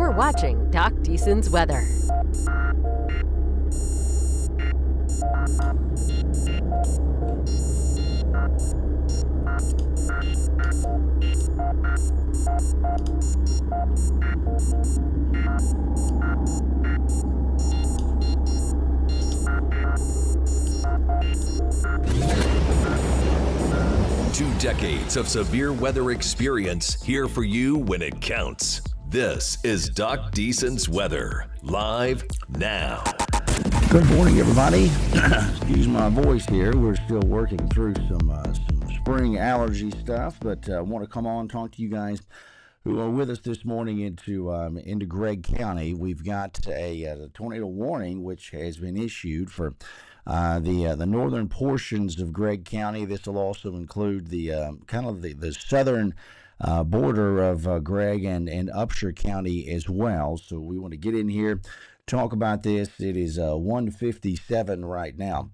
You're watching Doc Deason's Weather. Two decades of severe weather experience here for you when it counts. This is Doc Deason's Weather, live now. Good morning, everybody. Excuse my voice here. We're still working through some spring allergy stuff, but I want to come on and talk to you guys who are with us this morning into Gregg County. We've got a tornado warning which has been issued for the northern portions of Gregg County. This will also include the the southern border of Gregg and Upshur County as well. So we want to get in here, talk about this. It is 1:57 right now.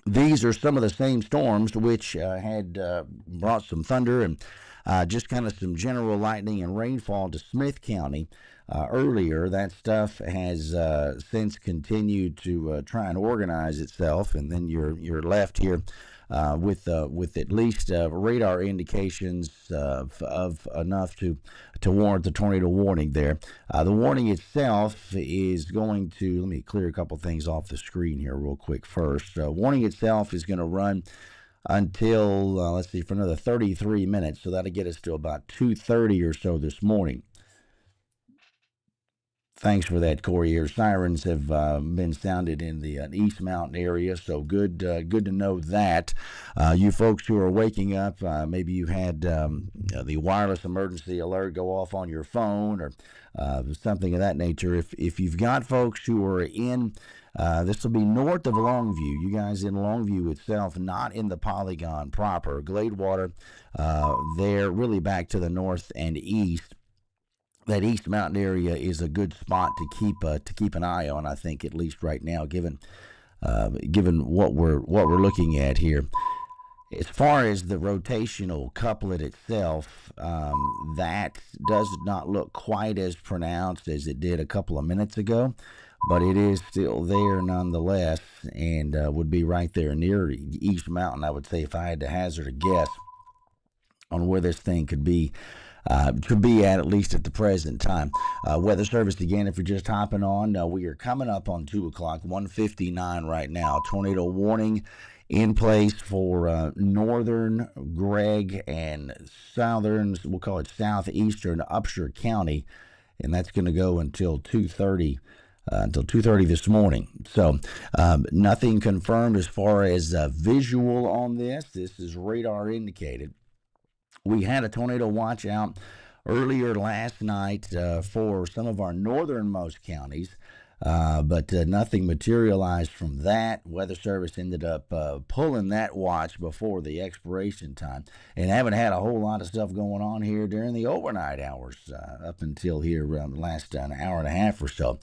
These are some of the same storms which had brought some thunder and just kind of some general lightning and rainfall to Smith County earlier. That stuff has since continued to try and organize itself, and then you're left here with at least radar indications of enough to warrant the tornado warning there. The warning itself is going to, let me clear a couple things off the screen here real quick first. Warning itself is going to run until, let's see, for another 33 minutes, so that'll get us to about 2:30 or so this morning. Thanks for that, Corey. Your sirens have been sounded in the East Mountain area, so good to know that. You folks who are waking up, maybe you had the wireless emergency alert go off on your phone or something of that nature. If you've got folks who are in, this will be north of Longview. You guys in Longview itself, not in the Polygon proper. Gladewater, there really back to the north and east. That East Mountain area is a good spot to keep an eye on, I think, at least right now, given what we're looking at here. As far as the rotational couplet itself, that does not look quite as pronounced as it did a couple of minutes ago, but it is still there nonetheless, and would be right there near East Mountain, I would say, if I had to hazard a guess on where this thing could be at least at the present time. Weather Service, again, if you're just hopping on, we are coming up on 2 o'clock, 1:59 right now. Tornado warning in place for northern Gregg and southern, we'll call it southeastern Upshur County, and that's going to go until 2:30. Until 2:30 this morning. So nothing confirmed as far as visual on this. This is radar indicated. We had a tornado watch out earlier last night for some of our northernmost counties, but nothing materialized from that. Weather Service ended up pulling that watch before the expiration time, and haven't had a whole lot of stuff going on here during the overnight hours up until here last an hour and a half or so.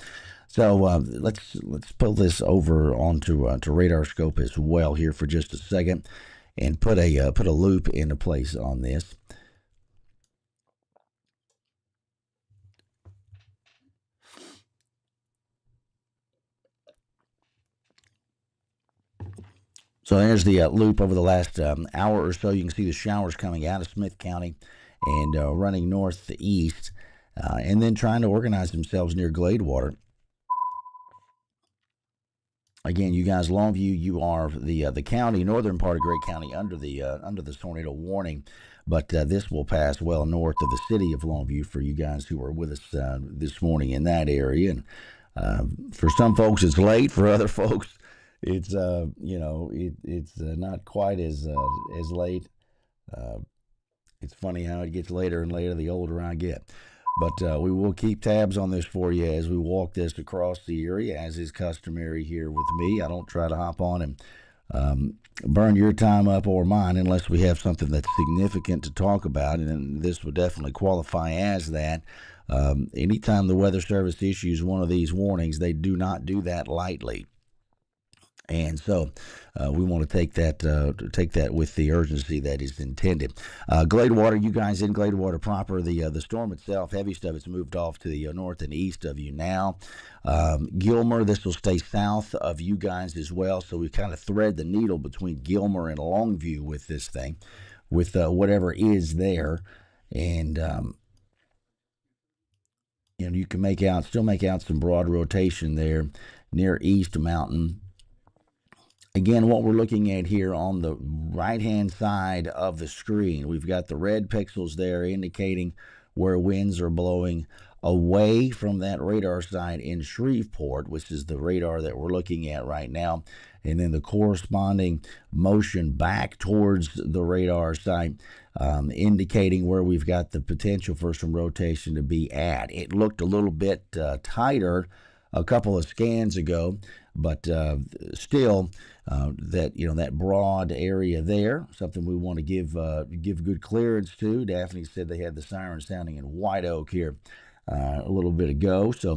So let's pull this over onto radar scope as well here for just a second, and put a loop into place on this. So there's the loop over the last hour or so. You can see the showers coming out of Smith County and running northeast, and then trying to organize themselves near Gladewater. Again, you guys, Longview, you are the county, northern part of Gregg County, under the tornado warning, but this will pass well north of the city of Longview for you guys who are with us this morning in that area. And for some folks, it's late. For other folks, it's it's not quite as late. It's funny how it gets later and later the older I get. But we will keep tabs on this for you as we walk this across the area, as is customary here with me. I don't try to hop on and burn your time up or mine unless we have something that's significant to talk about, and this would definitely qualify as that. Anytime the Weather Service issues one of these warnings, they do not do that lightly. And so we want to take that with the urgency that is intended. Gladewater, you guys in Gladewater proper, the storm itself, heavy stuff, it's moved off to the north and east of you now. Gilmer, this will stay south of you guys as well. So we kind of thread the needle between Gilmer and Longview with this thing, with whatever is there. And you can still make out some broad rotation there near East Mountain. Again, what we're looking at here on the right-hand side of the screen, we've got the red pixels there indicating where winds are blowing away from that radar site in Shreveport, which is the radar that we're looking at right now, and then the corresponding motion back towards the radar site, indicating where we've got the potential for some rotation to be at. It looked a little bit tighter a couple of scans ago, but still, that broad area there, something we want to give good clearance to. Daphne said they had the siren sounding in White Oak here a little bit ago, so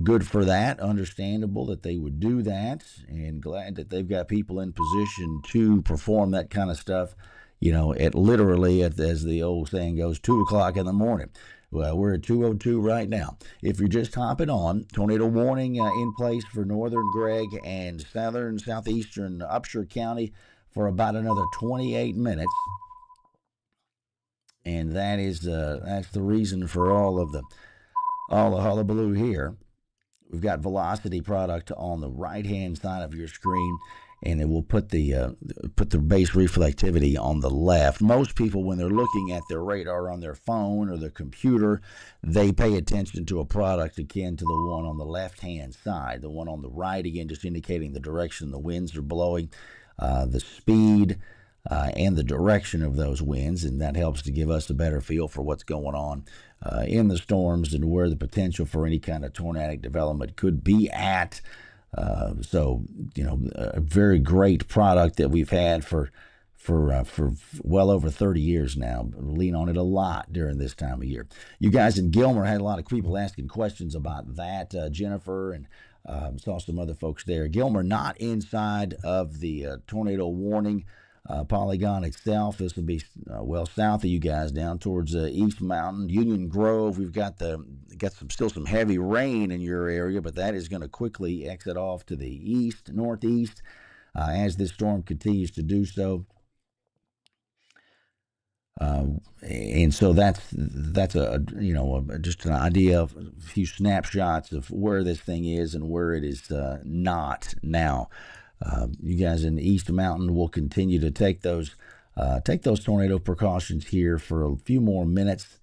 good for that. Understandable that they would do that, and glad that they've got people in position to perform that kind of stuff. At literally, as the old saying goes, 2:00 in the morning. Well, we're at 2:02 right now. If you're just hopping on, tornado warning in place for northern Gregg and southeastern Upshur County for about another 28 minutes. And that's the reason for all the hullabaloo here. We've got velocity product on the right-hand side of your screen, and it will put the base reflectivity on the left. Most people, when they're looking at their radar on their phone or their computer, they pay attention to a product akin to the one on the left-hand side. The one on the right, again, just indicating the direction the winds are blowing, the speed, and the direction of those winds, and that helps to give us a better feel for what's going on in the storms and where the potential for any kind of tornadic development could be at. So, a very great product that we've had for well over 30 years now. Lean on it a lot during this time of year. You guys in Gilmer had a lot of people asking questions about that. Jennifer and saw some other folks there. Gilmer not inside of the tornado warning polygon itself. This will be south of you guys, down towards East Mountain, Union Grove. We've got still some heavy rain in your area, but that is going to quickly exit off to the northeast, as this storm continues to do so. And so that's just an idea of a few snapshots of where this thing is and where it is not now. You guys in East Mountain will continue to take those tornado precautions here for a few more minutes.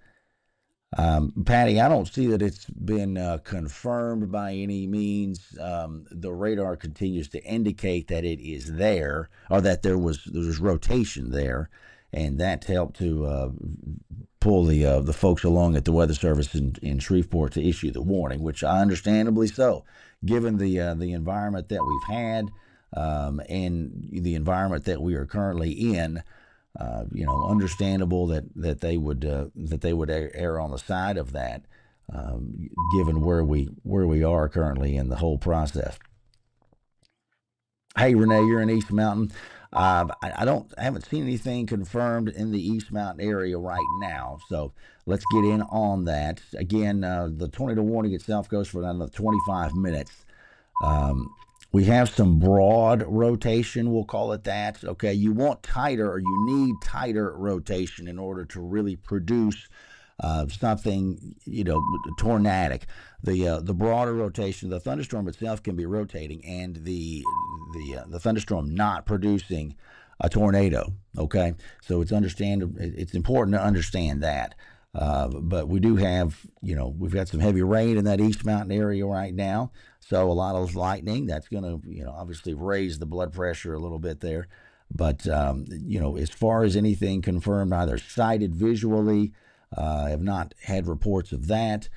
Patty, I don't see that it's been confirmed by any means. The radar continues to indicate that it is there, or that there was rotation there, and that helped to pull the folks along at the Weather Service in Shreveport to issue the warning, which understandably so, given the environment that we've had. And the environment that we are currently in, understandable that they would err on the side of that, given where we are currently in the whole process. Hey, Renee, you're in East Mountain. I haven't seen anything confirmed in the East Mountain area right now, so let's get in on that. Again, the tornado warning itself goes for another 25 minutes. We have some broad rotation, we'll call it that. Okay, you want tighter, or you need tighter rotation in order to really produce something, tornadic. The broader rotation, the thunderstorm itself can be rotating, and the thunderstorm not producing a tornado. Okay, so it's important to understand that. But we do have, we've got some heavy rain in that East Mountain area right now. So a lot of lightning. That's going to, obviously raise the blood pressure a little bit there. But, as far as anything confirmed, either sighted visually, have not had reports of that.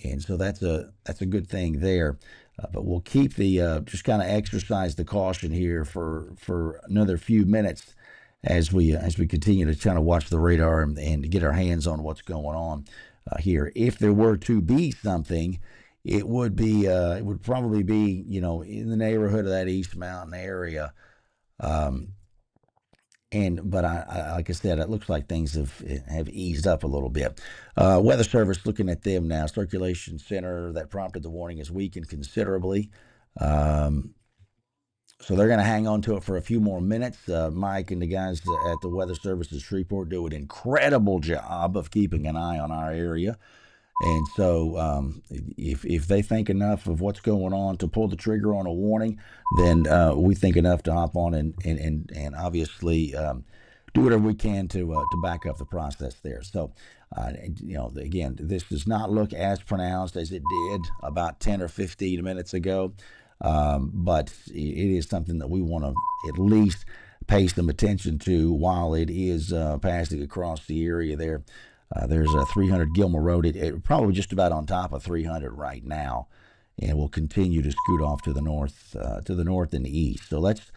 And so that's a good thing there. But we'll keep just kind of exercise the caution here for another few minutes as we continue to kind of watch the radar and get our hands on what's going on here. If there were to be something it would probably be, in the neighborhood of that East Mountain area. Um, but like I said, it looks like things have eased up a little bit. Weather Service looking at them now. Circulation center that prompted the warning is weakened considerably. So they're going to hang on to it for a few more minutes. Mike and the guys at the Weather Service at Shreveport do an incredible job of keeping an eye on our area. And so, if they think enough of what's going on to pull the trigger on a warning, then we think enough to hop on and obviously do whatever we can to back up the process there. So, again, this does not look as pronounced as it did about 10 or 15 minutes ago, but it is something that we want to at least pay some attention to while it is passing across the area there. There's a 300 Gilmer Road. It probably just about on top of 300 right now, and will continue to scoot off to the north and the east. So let's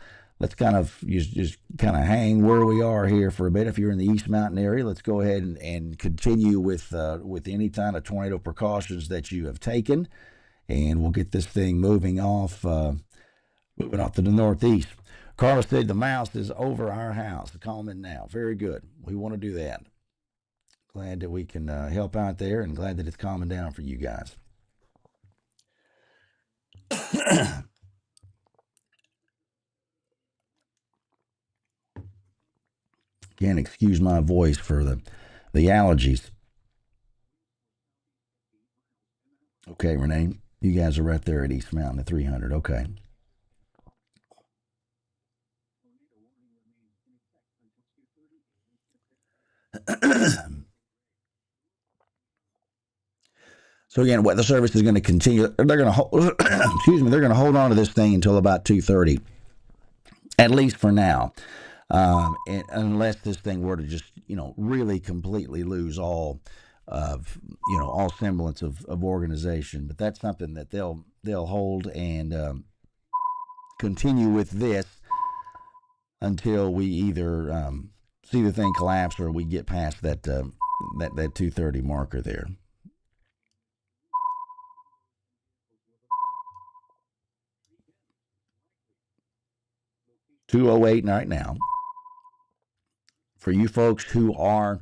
kind of just kind of hang where we are here for a bit. If you're in the East Mountain area, let's go ahead and continue with any kind of tornado precautions that you have taken, and we'll get this thing moving off to the northeast. Carla said the mouse is over our house. Calming now. Very good. We want to do that. Glad that we can help out there, and glad that it's calming down for you guys. Again, excuse my voice for the allergies. Okay, Renee, you guys are right there at East Mountain at 300. Okay. So again, Weather Service is going to continue. They're going to hold, excuse me. They're going to hold on to this thing until about 2:30, at least for now, unless this thing were to just really completely lose all all semblance of organization. But that's something that they'll hold and continue with this until we either see the thing collapse or we get past that 2:30 marker there. 2:08 right now. For you folks who are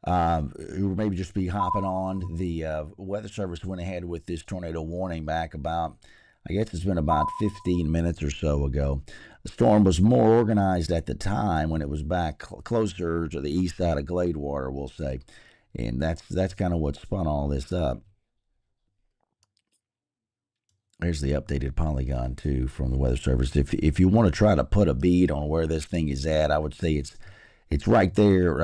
who maybe just be hopping on, the Weather Service went ahead with this tornado warning back about, I guess it's been about 15 minutes or so ago. The storm was more organized at the time when it was back closer to the east side of Gladewater, we'll say. And that's kind of what spun all this up. There's the updated polygon, too, from the Weather Service. If you want to try to put a bead on where this thing is at, I would say it's right there,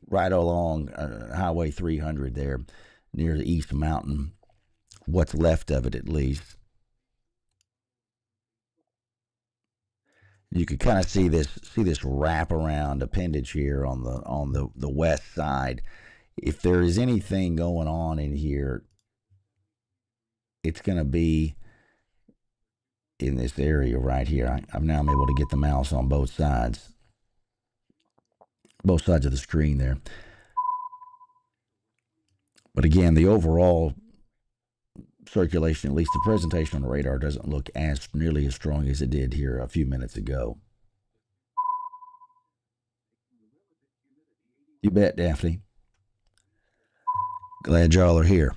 right along Highway 300 there, near the East Mountain, what's left of it at least. You could kind of see this wraparound appendage here on the west side. If there is anything going on in here, it's going to be in this area right here. I'm now able to get the mouse on both sides of the screen there. But again, the overall circulation, at least the presentation on the radar, doesn't look nearly as strong as it did here a few minutes ago. You bet, Daphne. Glad y'all are here.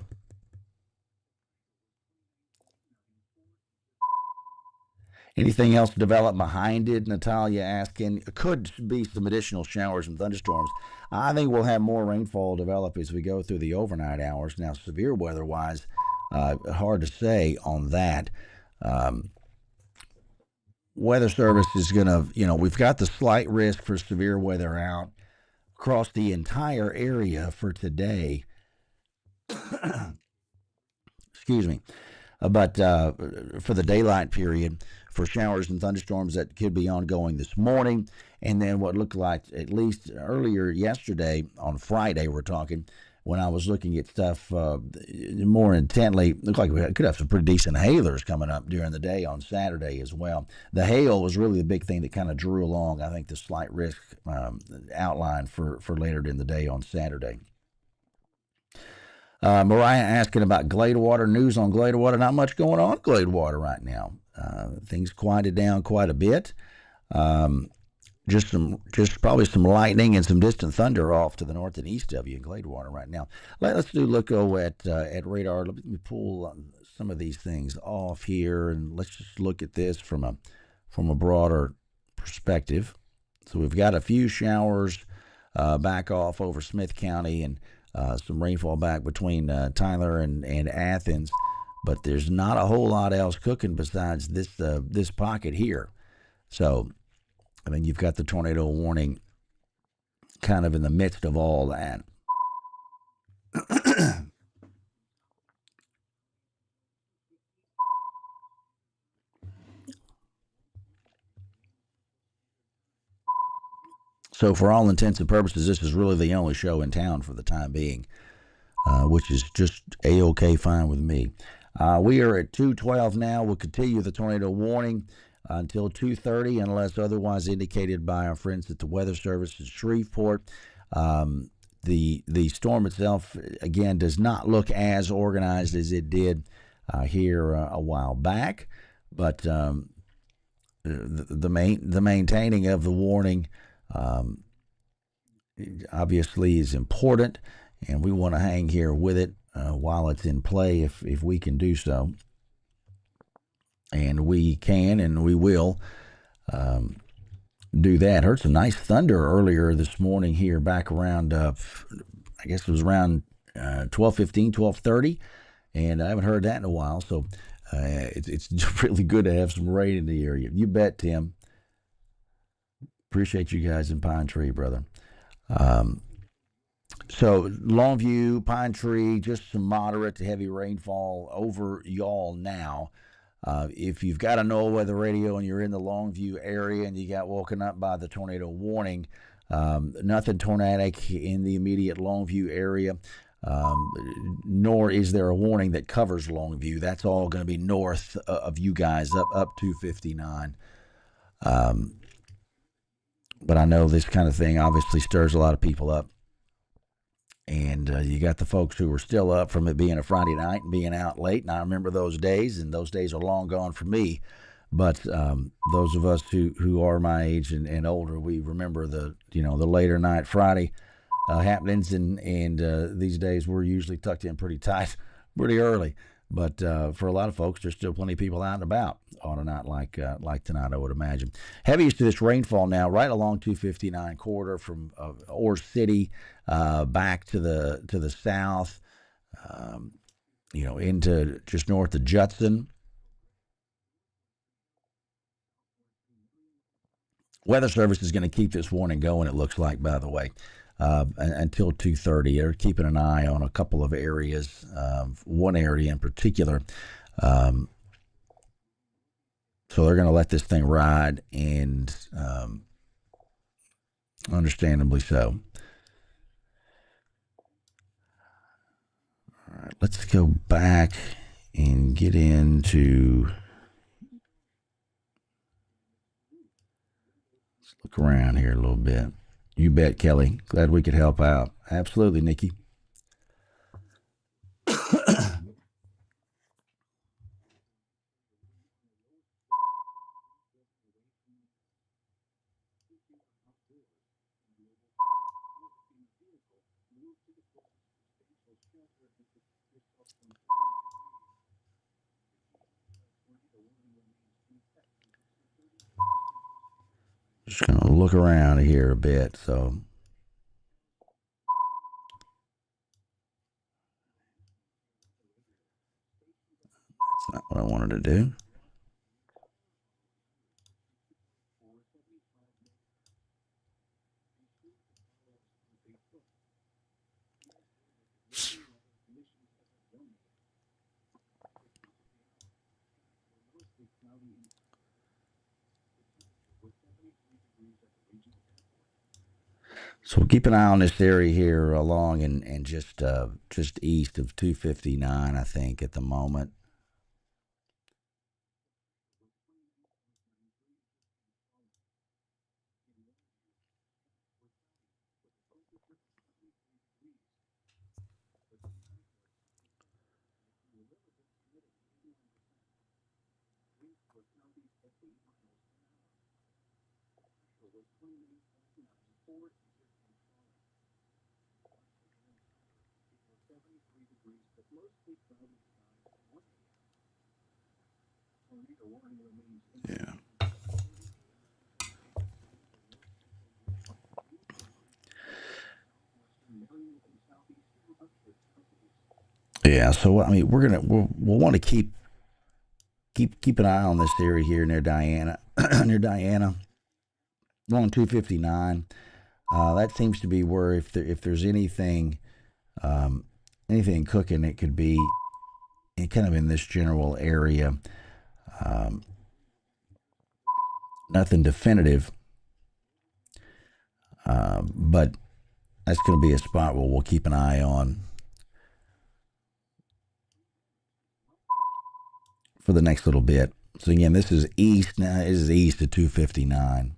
Anything else develop behind it? Natalia asking. It could be some additional showers and thunderstorms. I think we'll have more rainfall develop as we go through the overnight hours. Now, severe weather-wise, hard to say on that. Weather Service is going to, we've got the slight risk for severe weather out across the entire area for today. Excuse me. But for the daylight period, for showers and thunderstorms that could be ongoing this morning, and then what looked like, at least earlier yesterday, on Friday we're talking, when I was looking at stuff more intently, looked like we could have some pretty decent hailers coming up during the day on Saturday as well. The hail was really the big thing that kind of drew along, I think, the slight risk outline for later in the day on Saturday. Mariah asking about Gladewater, news on Gladewater. Not much going on in Gladewater right now. Things quieted down quite a bit. Um, just probably some lightning and some distant thunder off to the north and east of you in Gladewater right now. Let's do look at radar. Let me pull some of these things off here, and let's just look at this from a broader perspective. So we've got a few showers back off over Smith County and some rainfall back between Tyler and Athens, but there's not a whole lot else cooking besides this pocket here. So I mean, you've got the tornado warning kind of in the midst of all that. So, for all intents and purposes, this is really the only show in town for the time being, which is just A-OK fine with me. We are at 2:12 now. We'll continue the tornado warning until 2:30, unless otherwise indicated by our friends at the Weather Service in Shreveport. The storm itself, again, does not look as organized as it did here a while back, but the maintaining of the warning obviously is important, and we want to hang here with it while it's in play if we can do so. And we can and we will do that. Heard some nice thunder earlier this morning here back around, I guess it was around 12:15, 12:30, and I haven't heard that in a while, so it's really good to have some rain in the area. You bet, Tim. Appreciate you guys in Pine Tree, brother. So Longview, Pine Tree, just some moderate to heavy rainfall over y'all now. If you've got a NOAA weather radio and you're in the Longview area and you got woken up by the tornado warning, nothing tornadic in the immediate Longview area, nor is there a warning that covers Longview. That's all going to be north of you guys, up 259. But I know this kind of thing obviously stirs a lot of people up. And you got the folks who were still up from it being a Friday night and being out late. And I remember those days, and those days are long gone for me. But those of us who are my age and older, we remember the later night Friday happenings. And these days we're usually tucked in pretty tight, pretty early. But for a lot of folks, there's still plenty of people out and about on a night like tonight, I would imagine. Heaviest to this rainfall now, right along 259 corridor from Ore City back to the south, into just north of Judson. Weather Service is going to keep this warning going, it looks like, by the way, until 2:30. They're keeping an eye on a couple of areas, one area in particular. So they're going to let this thing ride, and understandably so. All right, let's go back and get into... Let's look around here a little bit. You bet, Kelly. Glad we could help out. Absolutely, Nikki. Just going to look around here a bit. So that's not what I wanted to do. So keep an eye on this area here along and just east of 259, I think, at the moment. Yeah. Yeah. So I mean, we'll want to keep an eye on this area here near Diana, near Diana, along 259. That seems to be where if there's um, anything cooking, it could be kind of in this general area. Um, Nothing definitive, but that's going to be a spot where we'll keep an eye on for the next little bit. So again, this is east now. This is east of 259.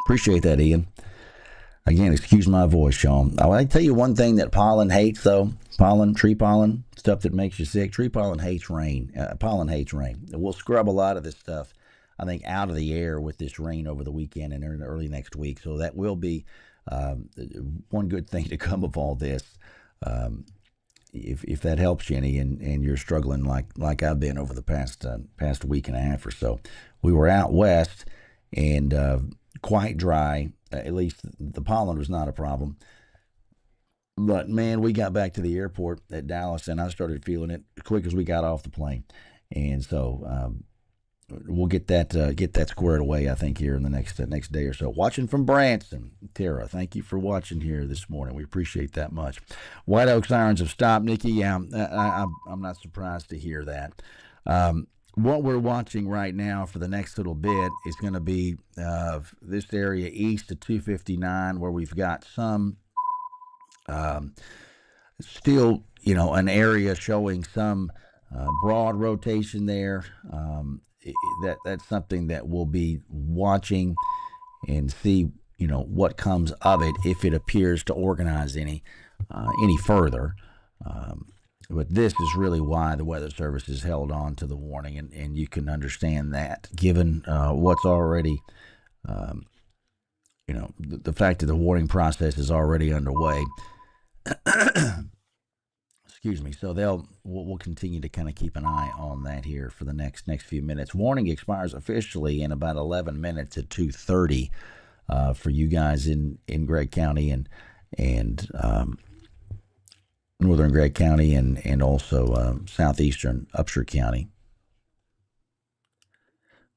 Appreciate that, Ian. Again, excuse my voice, Sean. I tell you one thing that pollen hates, though. Tree pollen, stuff that makes you sick. Tree pollen hates rain. Pollen hates rain. We'll scrub a lot of this stuff, I think, out of the air with this rain over the weekend and early next week. So that will be one good thing to come of all this. If that helps you any, and you're struggling like I've been over the past week and a half or so. We were out west and quite dry. At least the pollen was not a problem. But man, we got back to the airport at Dallas, and I started feeling it as quick as we got off the plane. And so we'll get that squared away, I think, here in the next day or so. Watching from Branson, Tara, thank you for watching here this morning. We appreciate that much. White Oak sirens have stopped, Nikki. Yeah, I'm not surprised to hear that. What we're watching right now for the next little bit is going to be this area east of 259, where we've got some still, an area showing some broad rotation there. That's something that we'll be watching and see, what comes of it if it appears to organize any further. But this is really why the Weather Service has held on to the warning, and you can understand that given what's already, the fact that the warning process is already underway. Excuse me. So we'll continue to kind of keep an eye on that here for the next few minutes. Warning expires officially in about 11 minutes at 2:30 for you guys in Gregg County and northern Gregg County and also southeastern Upshur County.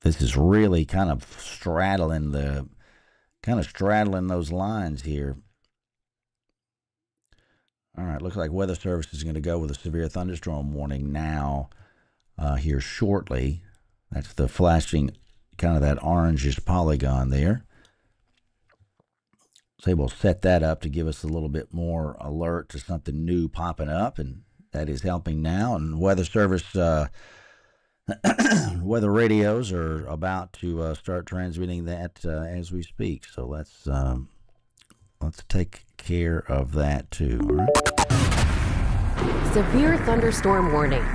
This is really kind of straddling those lines here. All right, looks like Weather Service is going to go with a severe thunderstorm warning now here shortly. That's the flashing, kind of that orangish polygon there. So we'll set that up to give us a little bit more alert to something new popping up, and that is helping now. And Weather Service weather radios are about to start transmitting that as we speak. So let's take care of that too. All right. Severe thunderstorm warning.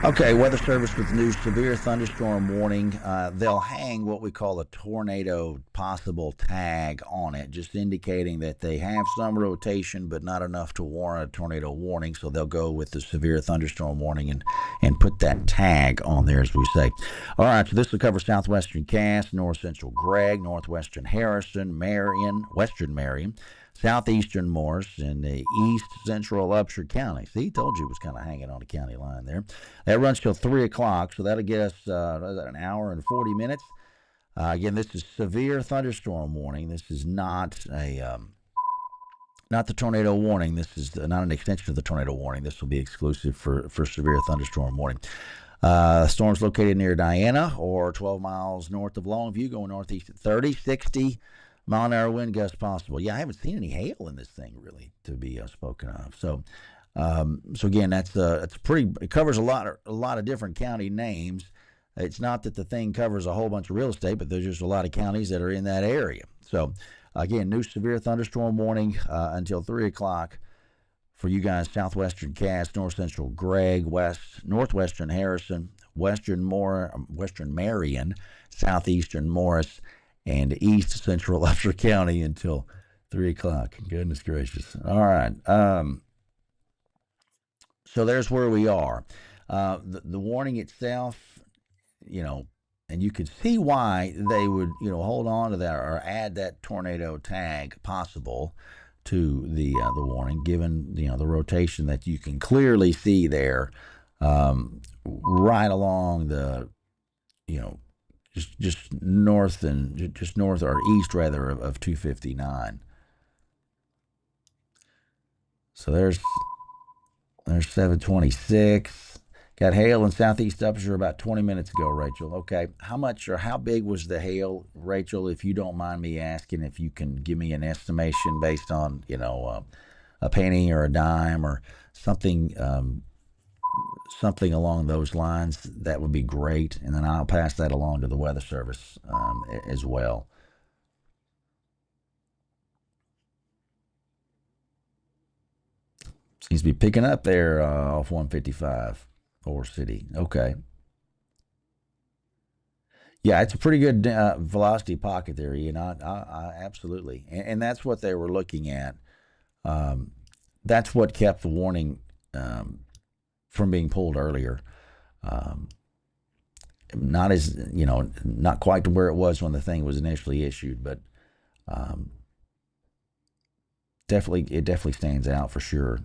Okay, Weather Service with new severe thunderstorm warning. They'll hang what we call a tornado possible tag on it, just indicating that they have some rotation, but not enough to warrant a tornado warning. So they'll go with the severe thunderstorm warning and put that tag on there, as we say. All right, so this will cover southwestern Cass, north central Gregg, northwestern Harrison, Marion, western Marion, southeastern Morris, and the east central Upshur County. See, told you it was kind of hanging on the county line there. That runs till 3 o'clock, so that'll get us an hour and 40 minutes. Again, this is severe thunderstorm warning. This is not the tornado warning. This is not an extension of the tornado warning. This will be exclusive for severe thunderstorm warning. Storm's located near Diana or 12 miles north of Longview, going northeast at 30, 60 mile-an-hour wind gusts possible. Yeah, I haven't seen any hail in this thing really to be spoken of. So again, that's pretty. It covers a lot of different county names. It's not that the thing covers a whole bunch of real estate, but there's just a lot of counties that are in that area. So, again, new severe thunderstorm warning until 3 o'clock for you guys: southwestern Cass, north central Gregg, northwestern Harrison, western Marion, southeastern Morris, and east central Upshur County until 3 o'clock. Goodness gracious. All right. So there's where we are. The warning itself, and you could see why they would, hold on to that or add that tornado tag possible to the warning, given the rotation that you can clearly see there, right along the, just north or east rather of 259. So there's 726. Got hail in southeast Upshur about 20 minutes ago, Rachel. Okay, how much or how big was the hail, Rachel? If you don't mind me asking, if you can give me an estimation based on a penny or a dime or something, something along those lines, that would be great. And then I'll pass that along to the Weather Service as well. Seems to be picking up there off 155 Ore City. Okay. Yeah, it's a pretty good velocity pocket there, Ian. I absolutely. And that's what they were looking at. That's what kept the warning from being pulled earlier. Not as, not quite to where it was when the thing was initially issued, but it definitely stands out for sure.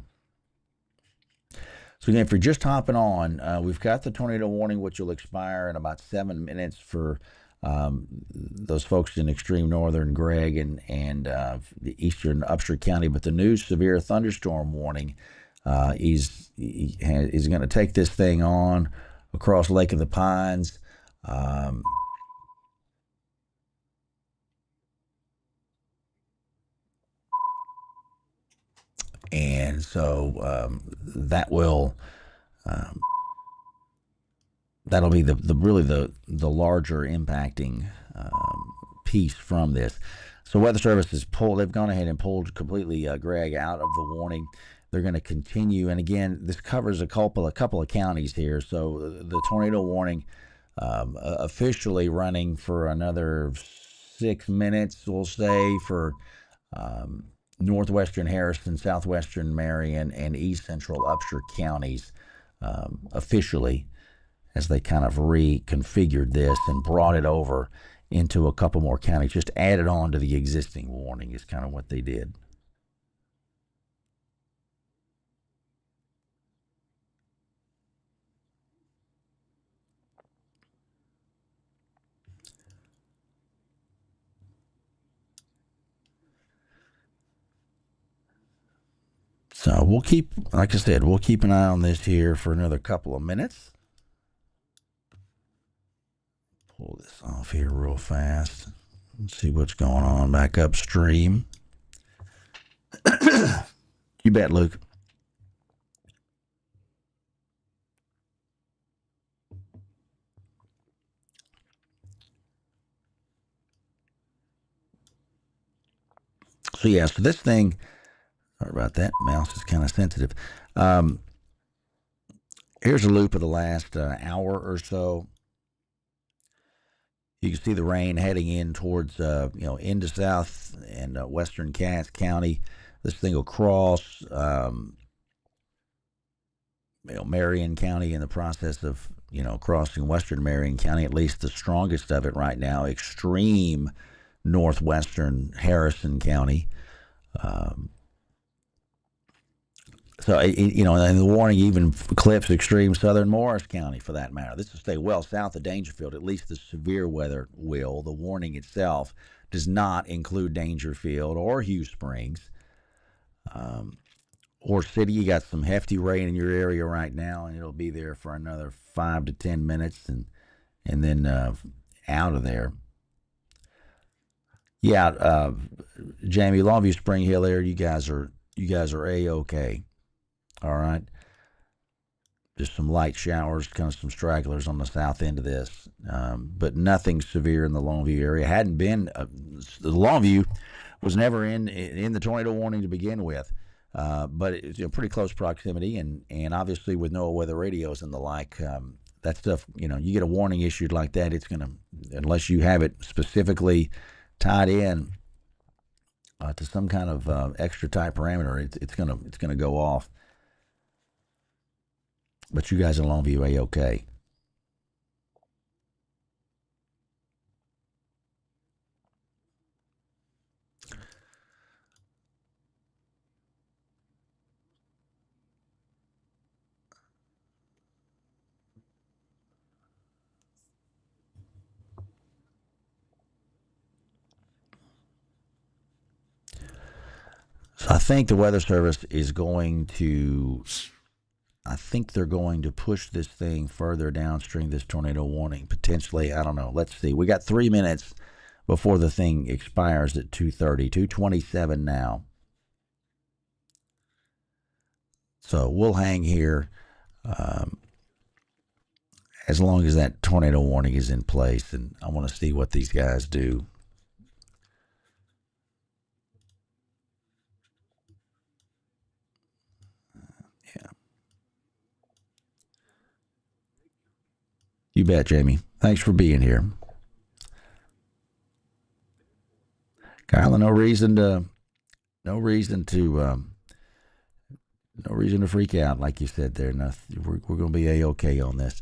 So again, if you're just hopping on, we've got the tornado warning, which will expire in about 7 minutes for those folks in extreme northern Gregg and the eastern Upshur County. But the new severe thunderstorm warning is going to take this thing on across Lake of the Pines. And so that will that'll be the really the larger impacting piece from this. So Weather Service they've gone ahead and pulled completely Gregg out of the warning. They're going to continue, and again, this covers a couple of counties here. So the tornado warning officially running for another 6 minutes, we'll say, for northwestern Harrison, southwestern Marion, and east central Upshur counties officially, as they kind of reconfigured this and brought it over into a couple more counties, just added on to the existing warning is kind of what they did. So like I said, we'll keep an eye on this here for another couple of minutes. Pull this off here real fast and see what's going on back upstream. You bet, Luke. So yeah, so this thing, sorry about that, mouse is kind of sensitive. Here's a loop of the last hour or so. You can see the rain heading in towards, into south and western Cass County. This thing will cross, Marion County in the process of, crossing western Marion County, at least the strongest of it right now, extreme northwestern Harrison County. So, and the warning even clips extreme southern Morris County, for that matter. This will stay well south of Dangerfield. At least the severe weather will. The warning itself does not include Dangerfield or Hugh Springs. Ore City, you got some hefty rain in your area right now, and it'll be there for another 5 to 10 minutes, and then out of there. Yeah, Jamie, Longview, Spring Hill area, you guys are A-OK. All right. just some light showers, kind of some stragglers on the south end of this, but nothing severe in the Longview area. Hadn't been the Longview was never in the tornado warning to begin with, but it's pretty close proximity, and obviously with NOAA weather radios and the like, that stuff. You get a warning issued like that, it's gonna, unless you have it specifically tied in to some kind of extra type parameter, it's gonna go off. But you guys in Longview A-OK. So I think the Weather Service is going to, I think they're going to push this thing further downstream, this tornado warning, potentially. I don't know. Let's see. We got 3 minutes before the thing expires at 2:30, 2:27 now. So we'll hang here as long as that tornado warning is in place, and I want to see what these guys do. Yeah. You bet, Jamie. Thanks for being here. Kyla, no reason to freak out, like you said there. We're going to be A-OK on this.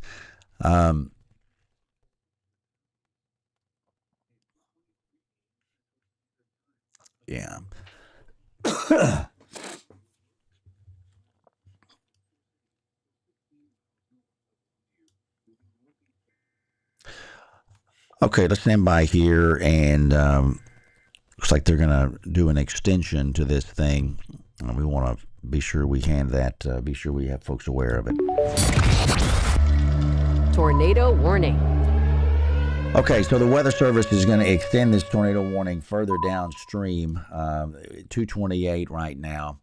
Yeah. Okay, let's stand by here, and looks like they're going to do an extension to this thing. We want to be sure we hand that, be sure we have folks aware of it. Tornado warning. Okay, so the Weather Service is going to extend this tornado warning further downstream, 228 right now.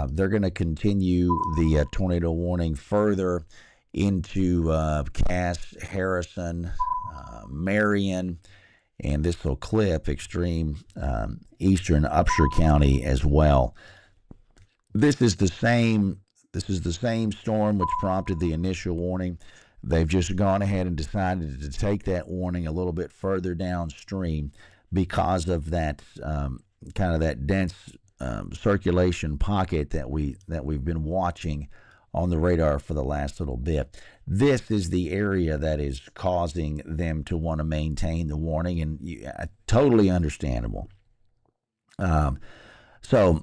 They're going to continue the tornado warning further into Cass, Harrison, Marion, and this will clip extreme eastern Upshur County as well. This is the same storm which prompted the initial warning. They've just gone ahead and decided to take that warning a little bit further downstream because of that kind of that dense circulation pocket that we've been watching on the radar for the last little bit. This is the area that is causing them to want to maintain the warning, and totally understandable. So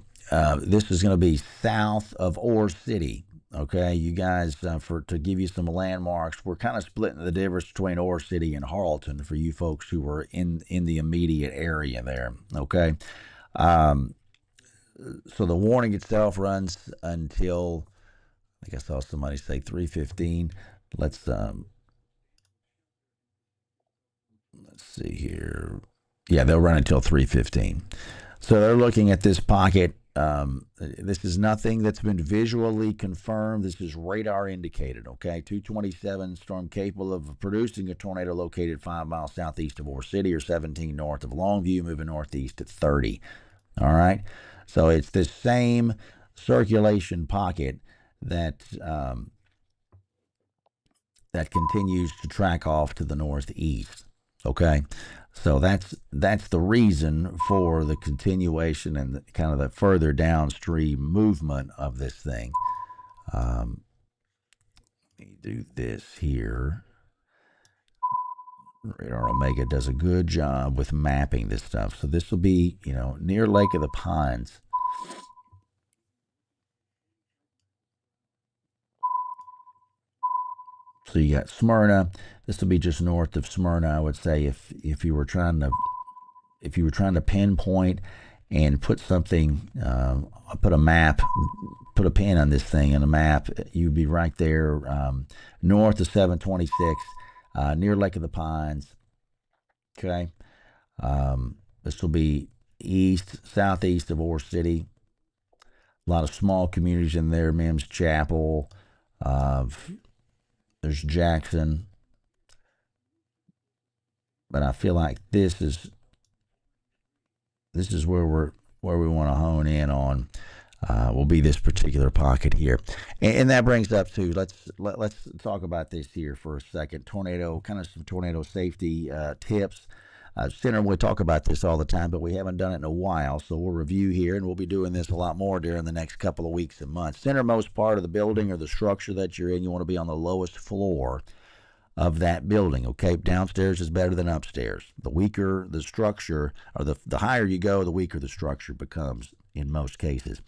this is going to be south of Ore City. Okay, you guys, to give you some landmarks, we're kind of splitting the difference between Ore City and Harleton for you folks who are in the immediate area there. Okay, so the warning itself runs until, I think I saw somebody say 3:15. Let's see here. Yeah, they'll run until 3:15. So they're looking at this pocket. This is nothing that's been visually confirmed. This is radar indicated, okay? 227, storm capable of producing a tornado located 5 miles southeast of Ore City or 17 north of Longview, moving northeast at 30. All right? So it's this same circulation pocket that that continues to track off to the northeast, okay? So that's the reason for the continuation and kind of the further downstream movement of this thing. Let me do this here. Radar Omega does a good job with mapping this stuff. So this will be, near Lake of the Pines. So you got Smyrna. This will be just north of Smyrna, I would say, if you were trying to pinpoint and put something, put a map, put a pin on this thing on a map, you'd be right there, north of 726, near Lake of the Pines. Okay, this will be southeast of Ore City. A lot of small communities in there, Mims Chapel, There's Jackson. But I feel like this is where we want to hone in on. Will be this particular pocket here, and that brings up to let's talk about this here for a second. Tornado, kind of some tornado safety tips. Center, we talk about this all the time, but we haven't done it in a while, so we'll review here, and we'll be doing this a lot more during the next couple of weeks and months. Centermost part of the building or the structure that you're in, you want to be on the lowest floor of that building. Okay, downstairs is better than upstairs. The weaker the structure, or the higher you go, the weaker the structure becomes in most cases.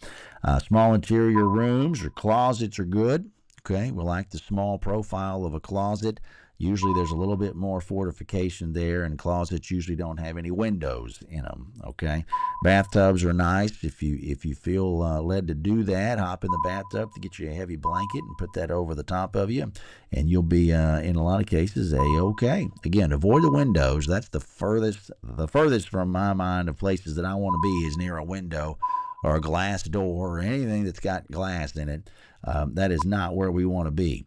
Small interior rooms or closets are good. Okay, we like the small profile of a closet. Usually there's a little bit more fortification there, and closets usually don't have any windows in them. Okay, bathtubs are nice. If you feel led to do that, hop in the bathtub to get you a heavy blanket and put that over the top of you, and you'll be in a lot of cases okay. Again, avoid the windows. That's the furthest from my mind of places that I want to be is near a window or a glass door or anything that's got glass in it. That is not where we want to be.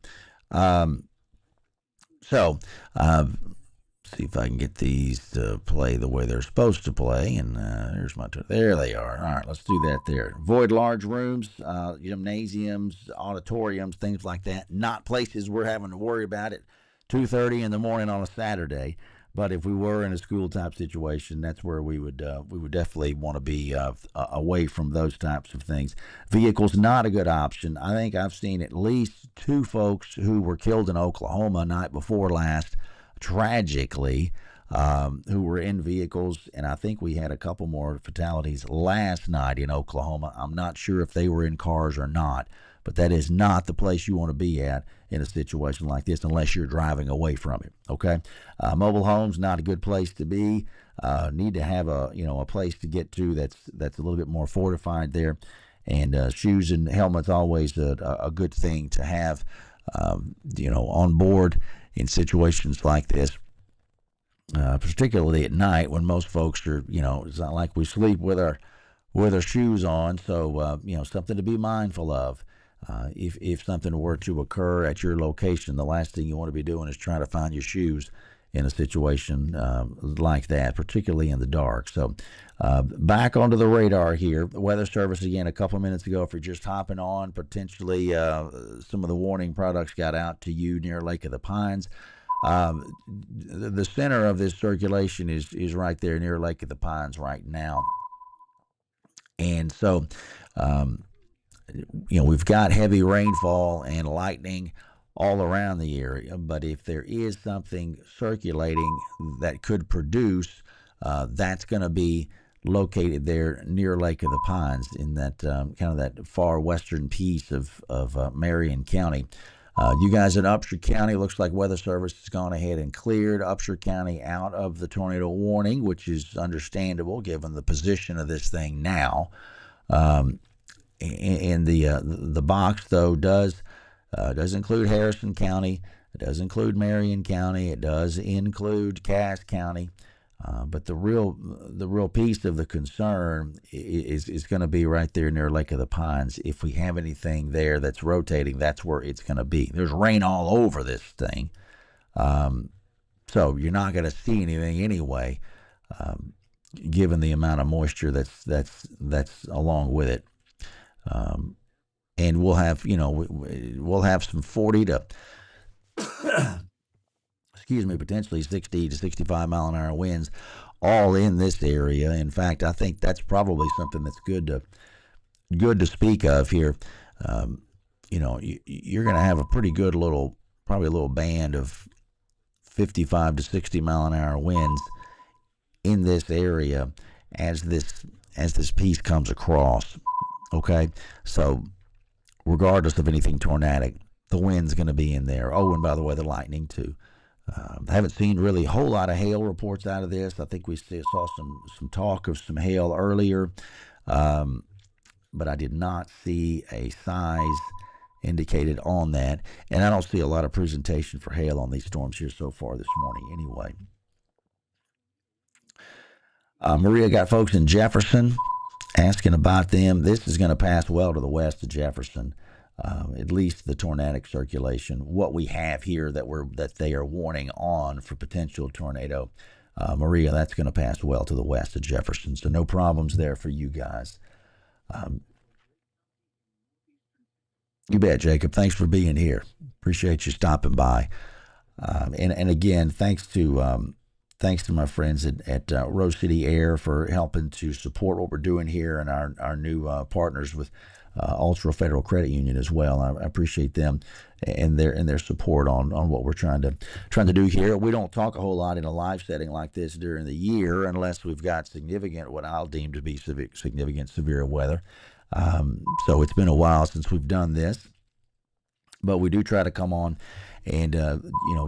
So, see if I can get these to play the way they're supposed to play. And here's my turn. There they are. All right, let's do that there. Avoid large rooms, gymnasiums, auditoriums, things like that. Not places we're having to worry about at 2:30 in the morning on a Saturday. But if we were in a school type situation, that's where we would definitely want to be away from those types of things. Vehicles not a good option. I think I've seen at least 2 folks who were killed in Oklahoma night before last, tragically, who were in vehicles, and I think we had a couple more fatalities last night in Oklahoma. I'm not sure if they were in cars or not, but that is not the place you want to be at in a situation like this unless you're driving away from it. Okay, mobile homes not a good place to be. Need to have a place to get to that's a little bit more fortified there, and shoes and helmets always a good thing to have on board in situations like this. Particularly at night when most folks are, it's not like we sleep with our shoes on. So, something to be mindful of. If something were to occur at your location, the last thing you want to be doing is trying to find your shoes in a situation like that, particularly in the dark. So back onto the radar here. The Weather Service, again, a couple of minutes ago, if you're just hopping on, potentially some of the warning products got out to you near Lake of the Pines. The center of this circulation is right there near Lake of the Pines right now. And so, we've got heavy rainfall and lightning all around the area, but if there is something circulating that could produce, that's going to be located there near Lake of the Pines in that kind of that far western piece of Marion County. You guys in Upshur County, looks like Weather Service has gone ahead and cleared Upshur County out of the tornado warning, which is understandable given the position of this thing now. And the box, though, does include Harrison County. It does include Marion County. It does include Cass County. But the real piece of the concern is going to be right there near Lake of the Pines. If we have anything there that's rotating, that's where it's going to be. There's rain all over this thing, so you're not going to see anything anyway, given the amount of moisture that's along with it. And we'll have we'll have some 40 to potentially 60 to 65 mile an hour winds all in this area. In fact, I think that's probably something that's good to speak of here. You're going to have a pretty good probably a little band of 55 to 60 mile an hour winds in this area as this piece comes across. Okay, so regardless of anything tornadic, the wind's going to be in there. Oh, and by the way, the lightning too. I haven't seen really a whole lot of hail reports out of this. I think we saw some talk of some hail earlier, but I did not see a size indicated on that. And I don't see a lot of presentation for hail on these storms here so far this morning anyway. Maria got folks in Jefferson asking about them. This is going to pass well to the west of Jefferson. at least the tornadic circulation. What we have here that they are warning on for potential tornado, Maria, that's going to pass well to the west of Jefferson, so no problems there for you guys. Um, you bet, Jacob. Thanks for being here. Appreciate you stopping by. And again, thanks to my friends at Rose City Air for helping to support what we're doing here, and our new partners with Ultra Federal Credit Union as well. I appreciate them and their support on what we're trying to do here. We don't talk a whole lot in a live setting like this during the year unless we've got significant, what I'll deem to be significant severe weather. So it's been a while since we've done this, but we do try to come on and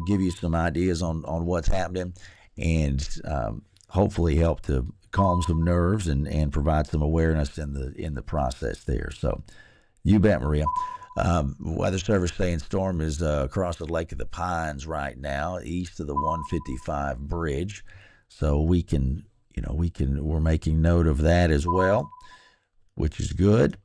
give you some ideas on what's happening, and hopefully help to calm some nerves and provide some awareness in the process there. So you bet, Maria. Weather Service saying storm is across the Lake of the Pines right now, east of the 155 bridge. So we're making note of that as well, which is good.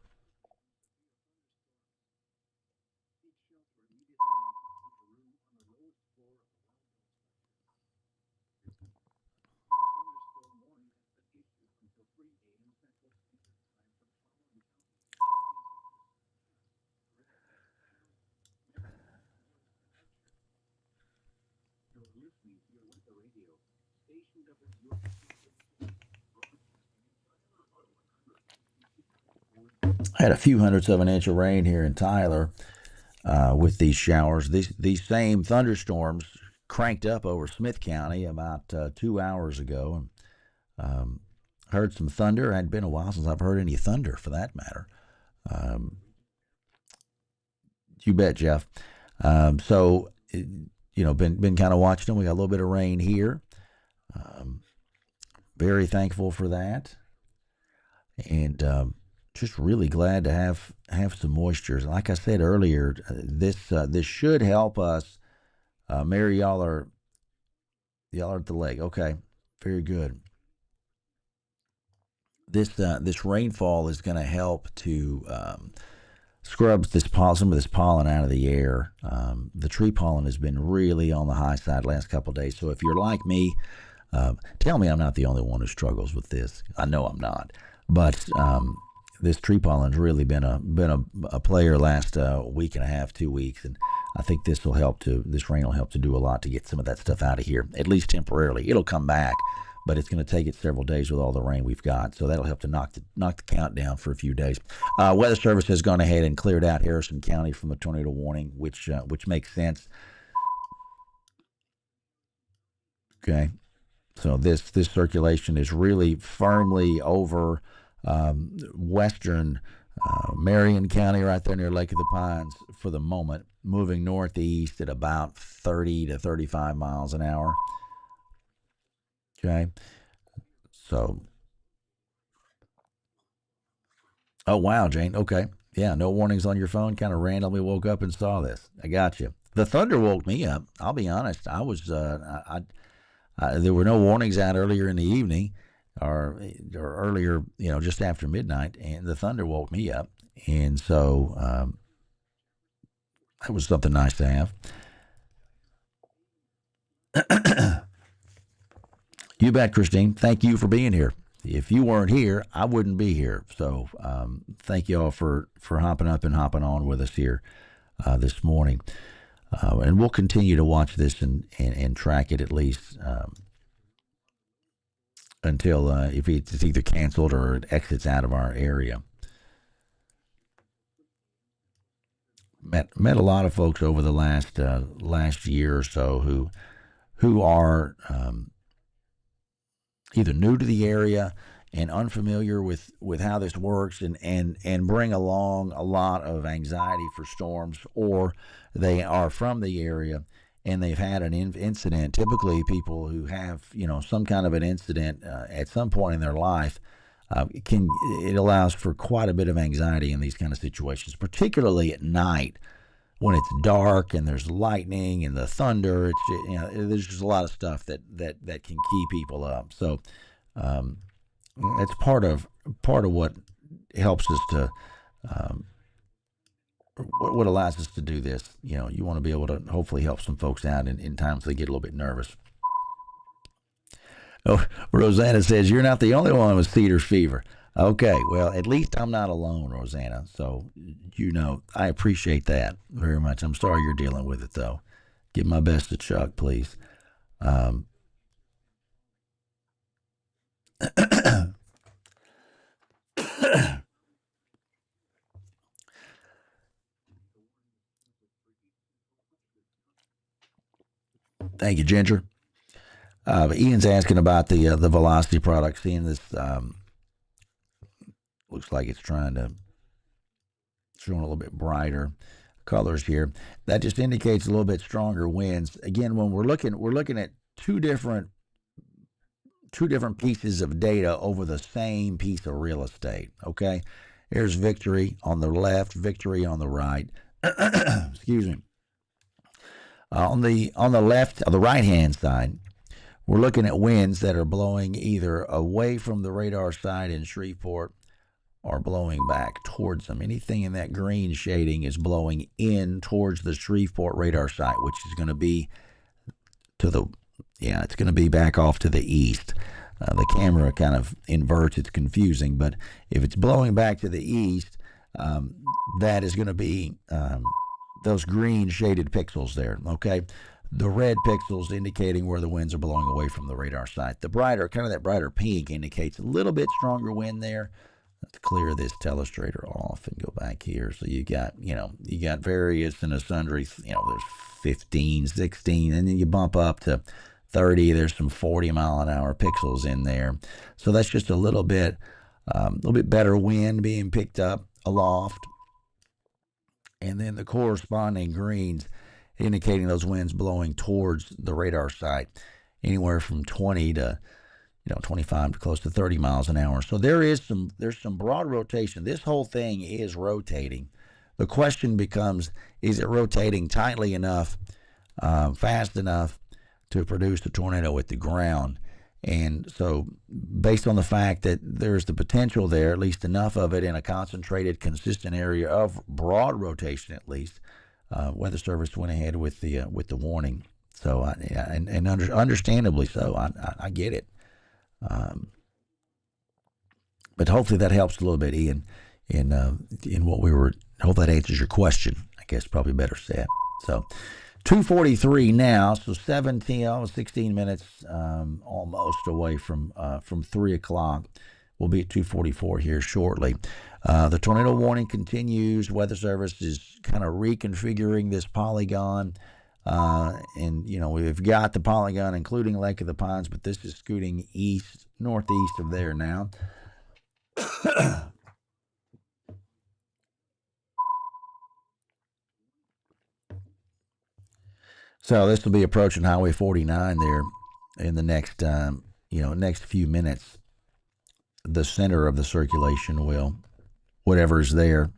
Had a few hundredths of an inch of rain here in Tyler with these showers. These same thunderstorms cranked up over Smith County about 2 hours ago. And heard some thunder. It hadn't been a while since I've heard any thunder, for that matter. You bet, Jeff. So been kind of watching them. We got a little bit of rain here. Very thankful for that, and just really glad to have some moisture. Like I said earlier, this should help us. Mary, y'all are at the lake. Okay, very good. This rainfall is going to help to scrub some of this pollen out of the air. The tree pollen has been really on the high side the last couple of days. So if you're like me, tell me I'm not the only one who struggles with this. I know I'm not, but this tree pollen's really been a player last week and a half, 2 weeks, and I think this rain will help to do a lot to get some of that stuff out of here, at least temporarily. It'll come back, but it's going to take it several days with all the rain we've got, so that'll help to knock the count down for a few days. Weather Service has gone ahead and cleared out Harrison County from the tornado warning, which makes sense. Okay, so this circulation is really firmly over western Marion County, right there near Lake of the Pines for the moment, moving northeast at about 30 to 35 miles an hour. Okay, so oh wow, Jane. Okay, yeah, no warnings on your phone. Kind of randomly woke up and saw this. I got you. The thunder woke me up. I'll be honest. I was there were no warnings out earlier in the evening, or earlier, just after midnight, and the thunder woke me up, and so that was something nice to have. You bet, Christine. Thank you for being here. If you weren't here, I wouldn't be here. So thank you all for hopping up and hopping on with us here this morning. And we'll continue to watch this and track it at least until if it's either canceled or it exits out of our area. Met a lot of folks over the last year or so who are either new to the area and unfamiliar with how this works, and bring along a lot of anxiety for storms, or they are from the area and they've had an incident. Typically people who have some kind of an incident at some point in their life, it allows for quite a bit of anxiety in these kind of situations, particularly at night when it's dark and there's lightning and the thunder. It's there's just a lot of stuff that can keep people up. So it's part of what helps us to what allows us to do this. You want to be able to hopefully help some folks out in times they get a little bit nervous. Oh, Rosanna says, you're not the only one with cedar fever. Okay, well, at least I'm not alone, Rosanna. So, I appreciate that very much. I'm sorry you're dealing with it, though. Give my best to Chuck, please. Thank you, Ginger. Ian's asking about the Velocity product. Seeing this, looks like it's showing a little bit brighter colors here. That just indicates a little bit stronger winds. Again, when we're looking at two different pieces of data over the same piece of real estate. Okay, here's Victory on the left, Victory on the right. Excuse me. On the left, the right hand side, we're looking at winds that are blowing either away from the radar side in Shreveport or blowing back towards them. Anything in that green shading is blowing in towards the Shreveport radar site, which is going to be it's going to be back off to the east. The camera kind of inverts. It's confusing, but if it's blowing back to the east, that is going to be those green shaded pixels there, okay? The red pixels indicating where the winds are blowing away from the radar site. The brighter, kind of that brighter pink indicates a little bit stronger wind there. Let's clear this telestrator off and go back here. So you got various and a sundry, there's 15, 16, and then you bump up to 30. There's some 40 mile an hour pixels in there. So that's just a little bit better wind being picked up aloft. And then the corresponding greens indicating those winds blowing towards the radar site, anywhere from 20 to 25 to close to 30 miles an hour. So there's some broad rotation. This whole thing is rotating. The question becomes, is it rotating tightly enough, fast enough to produce a tornado at the ground? And so based on the fact that there's the potential there, at least enough of it in a concentrated, consistent area of broad rotation at least, Weather Service went ahead with the warning. So understandably so. I get it. But hopefully that helps a little bit, Ian, in what we were. Hope that answers your question. I guess probably better said. So 2:43 now, so 16 minutes almost away from 3 o'clock. We'll be at 2:44 here shortly. The tornado warning continues. Weather Service is kind of reconfiguring this polygon. And we've got the polygon including Lake of the Pines, but this is scooting northeast of there now. So this will be approaching Highway 49 there in the next few minutes. The center of the circulation will, whatever's there.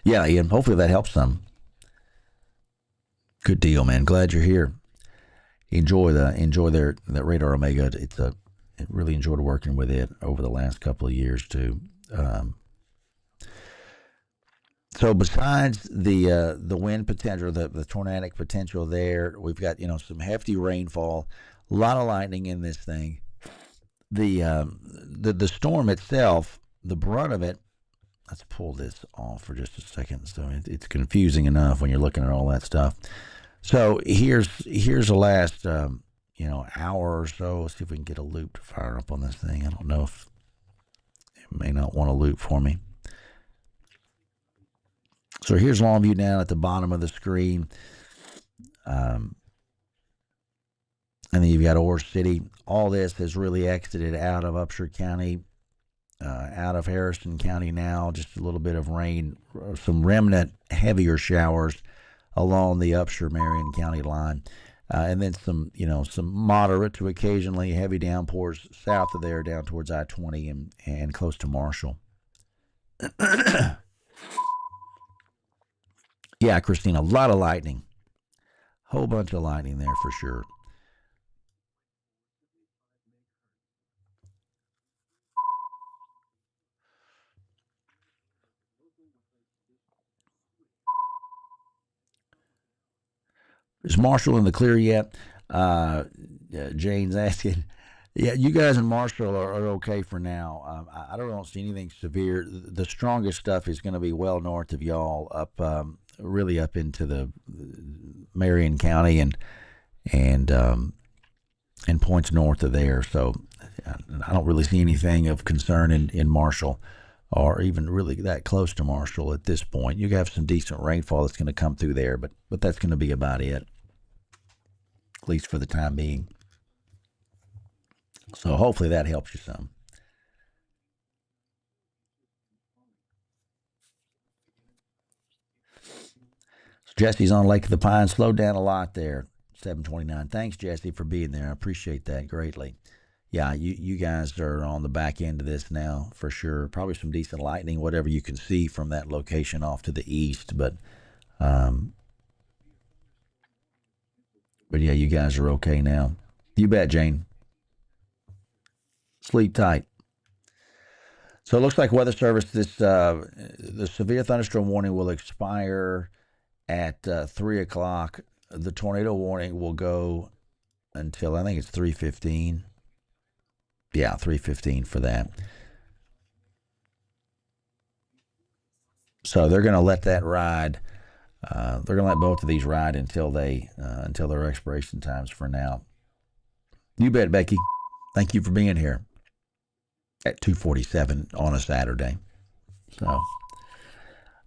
Yeah, Ian, hopefully that helps some. Good deal, man. Glad you're here. Enjoy that Radar Omega. I really enjoyed working with it over the last couple of years too. So besides the wind potential, the tornadic potential there, we've got some hefty rainfall, a lot of lightning in this thing. The storm itself, the brunt of it. Let's pull this off for just a second. So it's confusing enough when you're looking at all that stuff. So here's the last hour or so. Let's see if we can get a loop to fire up on this thing. I don't know if it may not want a loop for me. So here's Longview down at the bottom of the screen. And then you've got Ore City. All this has really exited out of Upshur County, out of Harrison County now. Just a little bit of rain, some remnant heavier showers along the Upshur-Marion County line. And then some moderate to occasionally heavy downpours south of there down towards I-20 and close to Marshall. Yeah, Christina, a lot of lightning. Whole bunch of lightning there for sure. Is Marshall in the clear yet? Jane's asking. Yeah, you guys in Marshall are okay for now. I don't see anything severe. The strongest stuff is going to be well north of y'all, up really up into the Marion County and points north of there. So I don't really see anything of concern in Marshall, or even really that close to Marshall at this point. You have some decent rainfall that's going to come through there, but that's going to be about it, at least for the time being. So hopefully that helps you some. So Jesse's on Lake of the Pines. Slowed down a lot there. 729. Thanks, Jesse, for being there. I appreciate that greatly. Yeah, you guys are on the back end of this now for sure. Probably some decent lightning, whatever you can see from that location off to the east. But yeah, you guys are okay now. You bet, Jane. Sleep tight. So it looks like Weather Service, the severe thunderstorm warning will expire at 3 o'clock. The tornado warning will go until, I think it's 3:15. Yeah, 3:15 for that. So they're going to let that ride. They're going to let both of these ride until their expiration times for now. You bet, Becky. Thank you for being here at 2:47 on a Saturday. So,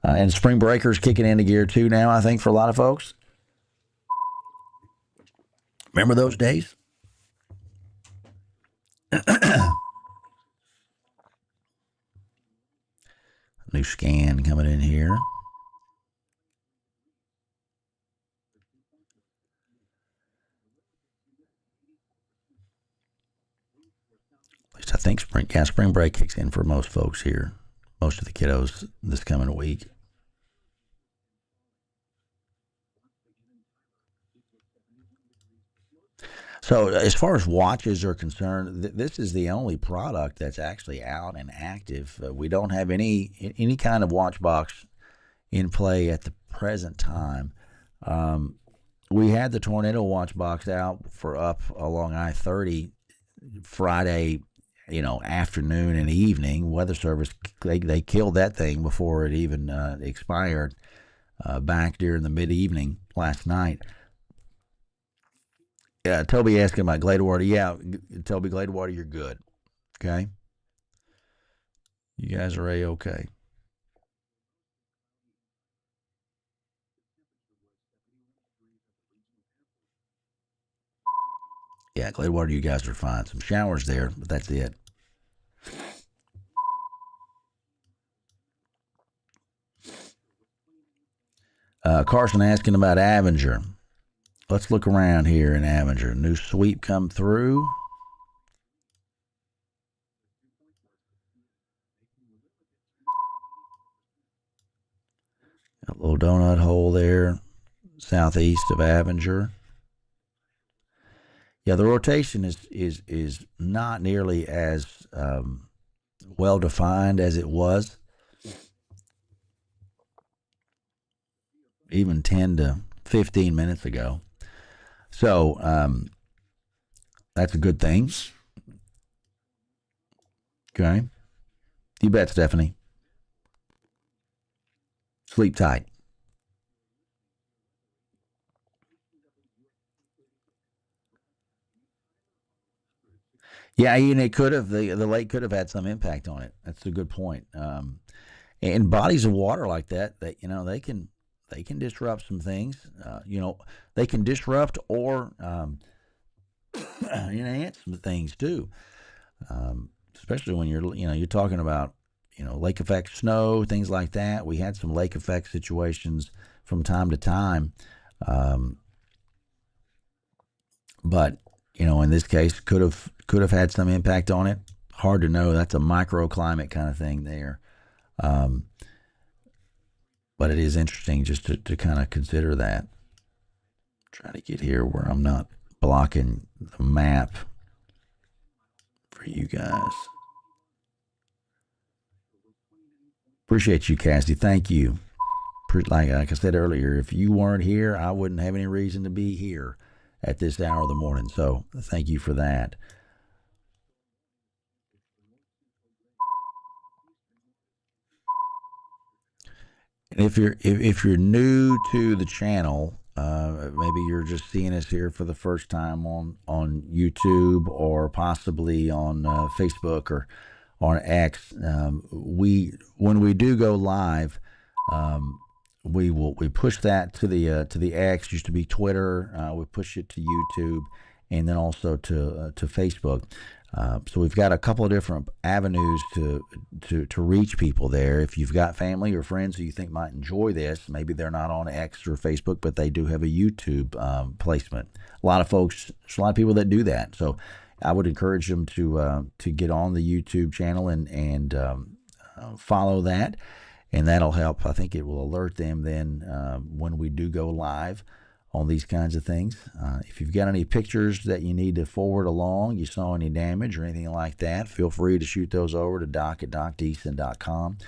and spring breakers kicking into gear too now, I think, for a lot of folks. Remember those days? New scan coming in here. At least I think spring break kicks in for most folks here. Most of the kiddos this coming week. So as far as watches are concerned, this is the only product that's actually out and active. We don't have any kind of watch box in play at the present time. We had the tornado watch box out for up along I-30 Friday, afternoon and evening. Weather Service, they killed that thing before it even expired back during the mid-evening last night. Toby asking about Gladewater. Yeah, Toby, Gladewater, you're good. Okay? You guys are A-okay. Yeah, Gladewater, you guys are fine. Some showers there, but that's it. Carson asking about Avenger. Let's look around here in Avenger. New sweep come through. A little donut hole there, southeast of Avenger. Yeah, the rotation is not nearly as well defined as it was even 10 to 15 minutes ago. So that's a good thing. Okay. You bet, Stephanie. Sleep tight. Yeah, and it could have the lake could have had some impact on it. That's a good point. And bodies of water like that they can disrupt some things. They can disrupt or enhance some things too. Especially when you're talking about lake effect snow, things like that. We had some lake effect situations from time to time, but in this case could have had some impact on it. Hard to know. That's a microclimate kind of thing there. But it is interesting just to kind of consider that. Try to get here where I'm not blocking the map for you guys. Appreciate you, Cassie. Thank you. like I said earlier, if you weren't here, I wouldn't have any reason to be here at this hour of the morning. So thank you for that. And if you're new to the channel, maybe you're just seeing us here for the first time on YouTube or possibly on Facebook or on X. We when we do go live, um, we push that to the X. Used to be Twitter. We push it to YouTube, and then also to Facebook. So we've got a couple of different avenues to reach people there. If you've got family or friends who you think might enjoy this, maybe they're not on X or Facebook, but they do have a YouTube placement. A lot of folks, there's a lot of people that do that. So I would encourage them to get on the YouTube channel and follow that, and that'll help. I think it will alert them then when we do go live on these kinds of things. If you've got any pictures that you need to forward along, you saw any damage or anything like that, feel free to shoot those over to doc@docdeason.com.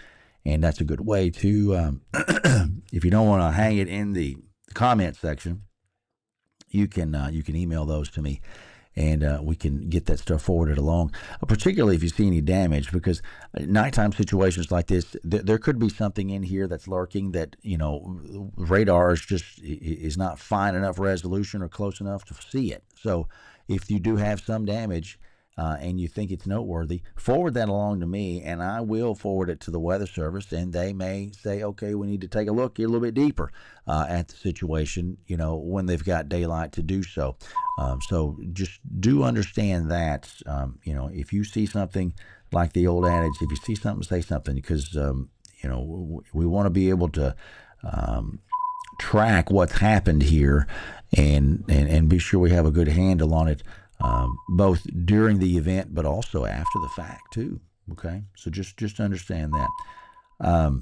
And that's a good way to, if you don't want to hang it in the comment section, you can email those to me, and we can get that stuff forwarded along, particularly if you see any damage, because nighttime situations like this, there could be something in here that's lurking that, radar is not fine enough resolution or close enough to see it. So if you do have some damage, and you think it's noteworthy, forward that along to me, and I will forward it to the Weather Service, and they may say, okay, we need to take a look, get a little bit deeper at the situation, when they've got daylight to do so. So just do understand that, if you see something, like the old adage, if you see something, say something, because, we want to be able to track what's happened here and be sure we have a good handle on it. Both during the event, but also after the fact too. Okay, so just understand that. So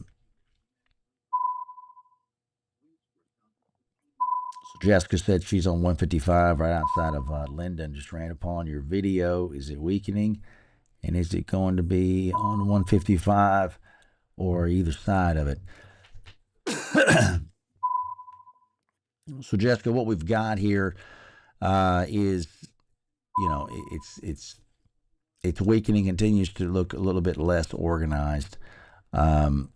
Jessica said she's on 155 right outside of Linden. Just ran upon your video. Is it weakening, and is it going to be on 155 or either side of it? So Jessica, what we've got here is, it's weakening, continues to look a little bit less organized than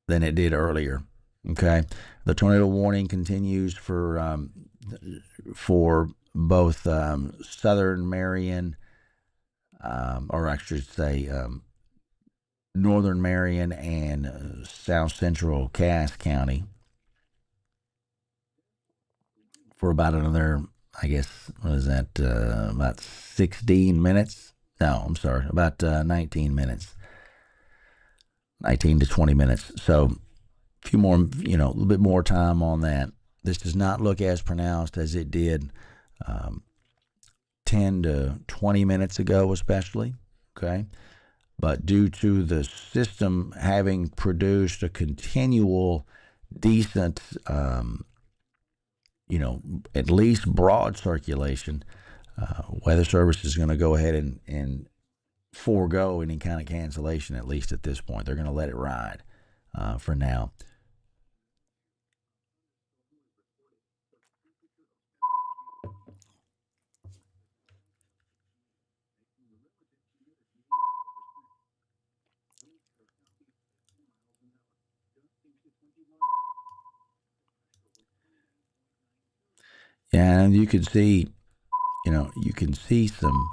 it did earlier. Okay, the tornado warning continues for both southern Marion, or I should say northern Marion and south central Cass County for about another, I guess, what is that, about 16 minutes? No, I'm sorry, about 19 minutes. 19 to 20 minutes. So a few more, a little bit more time on that. This does not look as pronounced as it did 10 to 20 minutes ago, especially. Okay. But due to the system having produced a continual, decent, at least broad circulation, Weather Service is going to go ahead and forego any kind of cancellation, at least at this point. They're going to let it ride for now. Yeah, and you can see, some.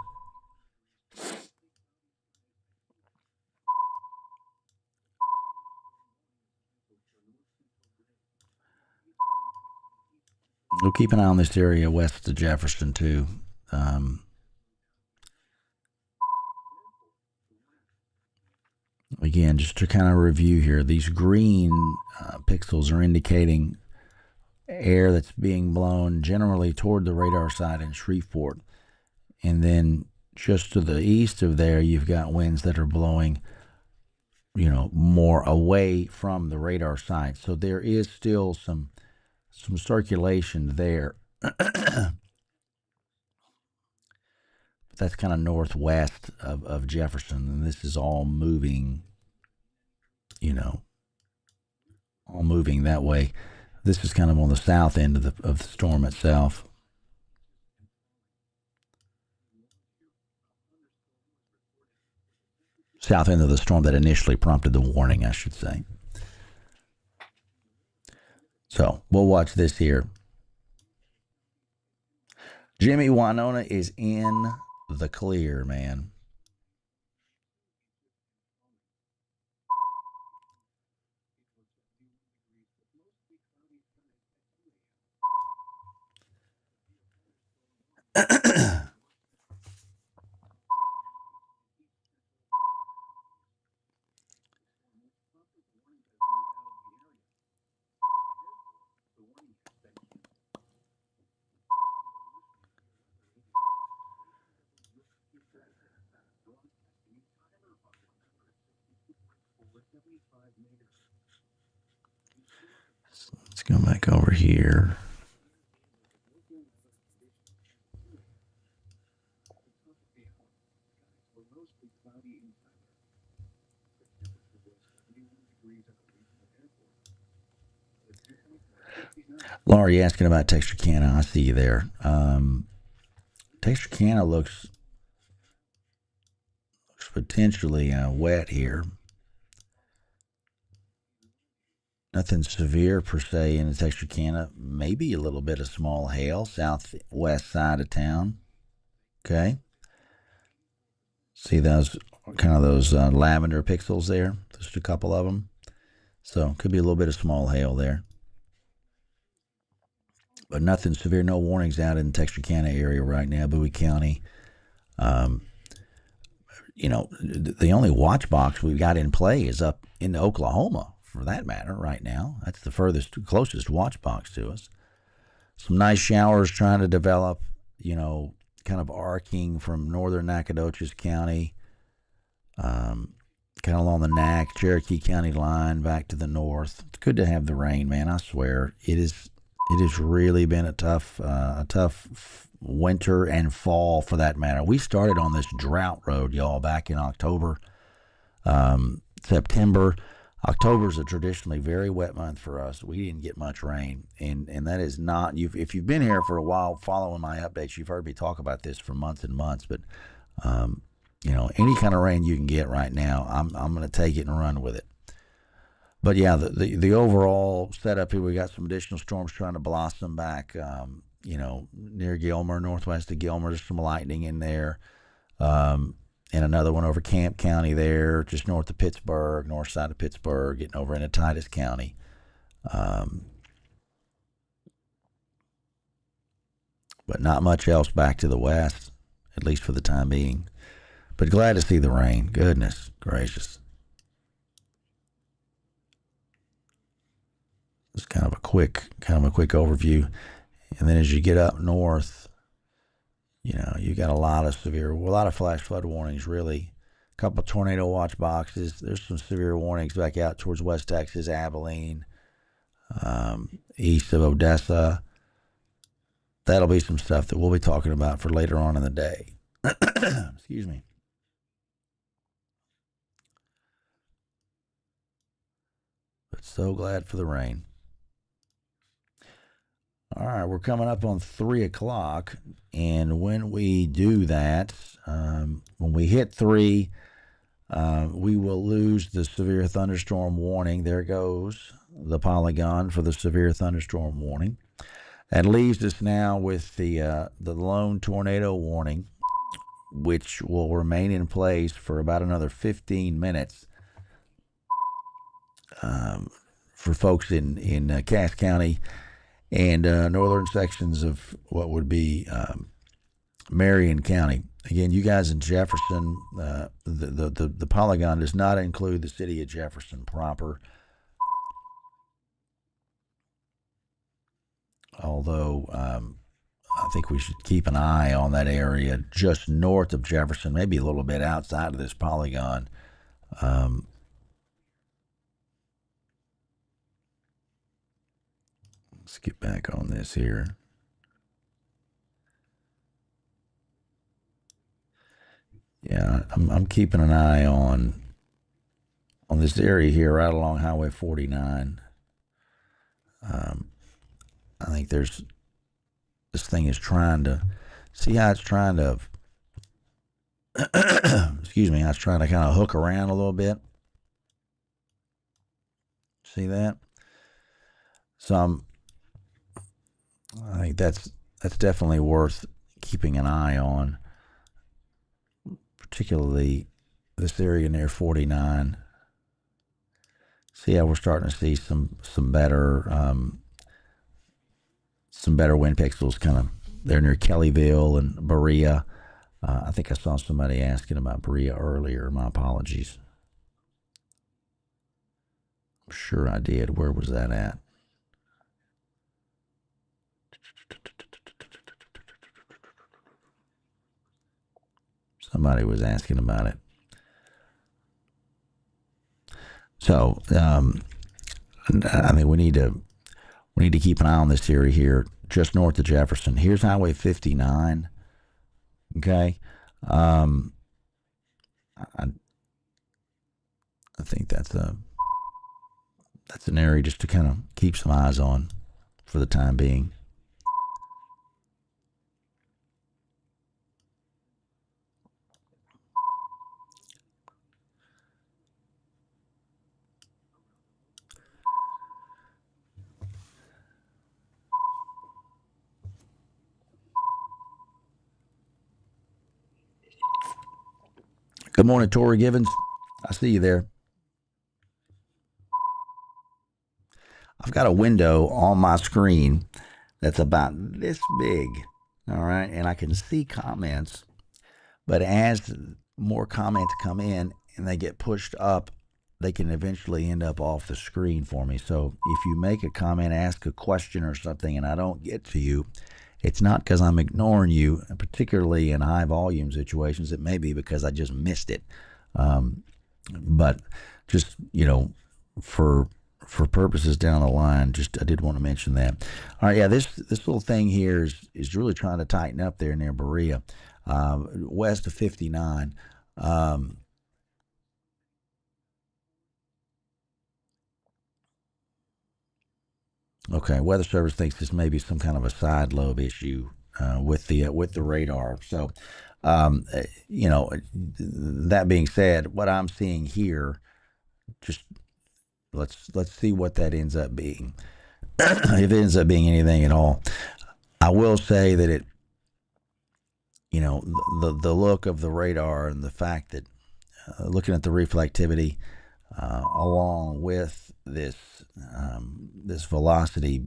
We'll keep an eye on this area west of Jefferson too. Again, just to kind of review here, these green pixels are indicating air that's being blown generally toward the radar side in Shreveport. And then just to the east of there, you've got winds that are blowing, more away from the radar site. So there is still some circulation there. But that's kind of northwest of Jefferson, and this is all moving, all moving that way. This is kind of on the south end of the storm itself. South end of the storm that initially prompted the warning, I should say. So we'll watch this here. Jimmy Winona is in the clear, man. Let's go back over here. Laurie asking about Texarkana. I see you there. Texarkana looks potentially wet here. Nothing severe per se in Texarkana. Maybe a little bit of small hail southwest side of town. Okay. See those lavender pixels there? Just a couple of them. So could be a little bit of small hail there. But nothing severe. No warnings out in the Texarkana area right now. Bowie County. The only watch box we've got in play is up in Oklahoma, for that matter, right now. That's the closest watch box to us. Some nice showers trying to develop, kind of arcing from northern Nacogdoches County, kind of along the Cherokee County line back to the north. It's good to have the rain, man. I swear it has really been a tough winter and fall for that matter. We started on this drought road, y'all, back in October, September. October is a traditionally very wet month for us. We didn't get much rain, and that is not. If you've been here for a while, following my updates, you've heard me talk about this for months and months. But any kind of rain you can get right now, I'm going to take it and run with it. But yeah, the overall setup here, we got some additional storms trying to blossom back. Near Gilmer, northwest of Gilmer, there's some lightning in there. And another one over Camp County there, just north of Pittsburgh, north side of Pittsburgh, getting over into Titus County. But not much else back to the west, at least for the time being. But glad to see the rain. Goodness gracious. It's kind of a quick overview. And then as you get up north, you got a lot of flash flood warnings, really. A couple of tornado watch boxes. There's some severe warnings back out towards West Texas, Abilene, east of Odessa. That'll be some stuff that we'll be talking about for later on in the day. Excuse me. But so glad for the rain. All right, we're coming up on 3 o'clock, and when we do that, when we hit 3, we will lose the severe thunderstorm warning. There goes the polygon for the severe thunderstorm warning. That leaves us now with the lone tornado warning, which will remain in place for about another 15 minutes for folks in Cass County and northern sections of what would be Marion County. Again, you guys in Jefferson, the polygon does not include the city of Jefferson proper. Although I think we should keep an eye on that area just north of Jefferson, maybe a little bit outside of this polygon. Let's get back on this here. Yeah, I'm keeping an eye on this area here right along Highway 49. Um, I think this thing is trying to see how it's trying to, excuse me, how it's trying to kind of hook around a little bit. See that? So I think that's definitely worth keeping an eye on, particularly this area near 49. See how we're starting to see some better wind pixels kind of there near Kellyville and Berea. I think I saw somebody asking about Berea earlier. My apologies. I'm sure I did. Where was that at? Somebody was asking about it. So I think we need to keep an eye on this area here, just north of Jefferson. Here's Highway 59. Okay, I think that's an area just to kind of keep some eyes on for the time being. Good morning, Tori Givens. I see you there. I've got a window on my screen that's about this big, all right, and I can see comments, but as more comments come in and they get pushed up, they can eventually end up off the screen for me. So if you make a comment, ask a question or something, and I don't get to you, it's not because I'm ignoring you, particularly in high volume situations. It may be because I just missed it. But just, for purposes down the line, I did want to mention that. All right, yeah, this little thing here is really trying to tighten up there near Berea, west of 59. Okay, Weather Service thinks this may be some kind of a side lobe issue with the radar. So, that being said, what I'm seeing here, just let's see what that ends up being. If it ends up being anything at all, I will say that the look of the radar and the fact that looking at the reflectivity along with this velocity,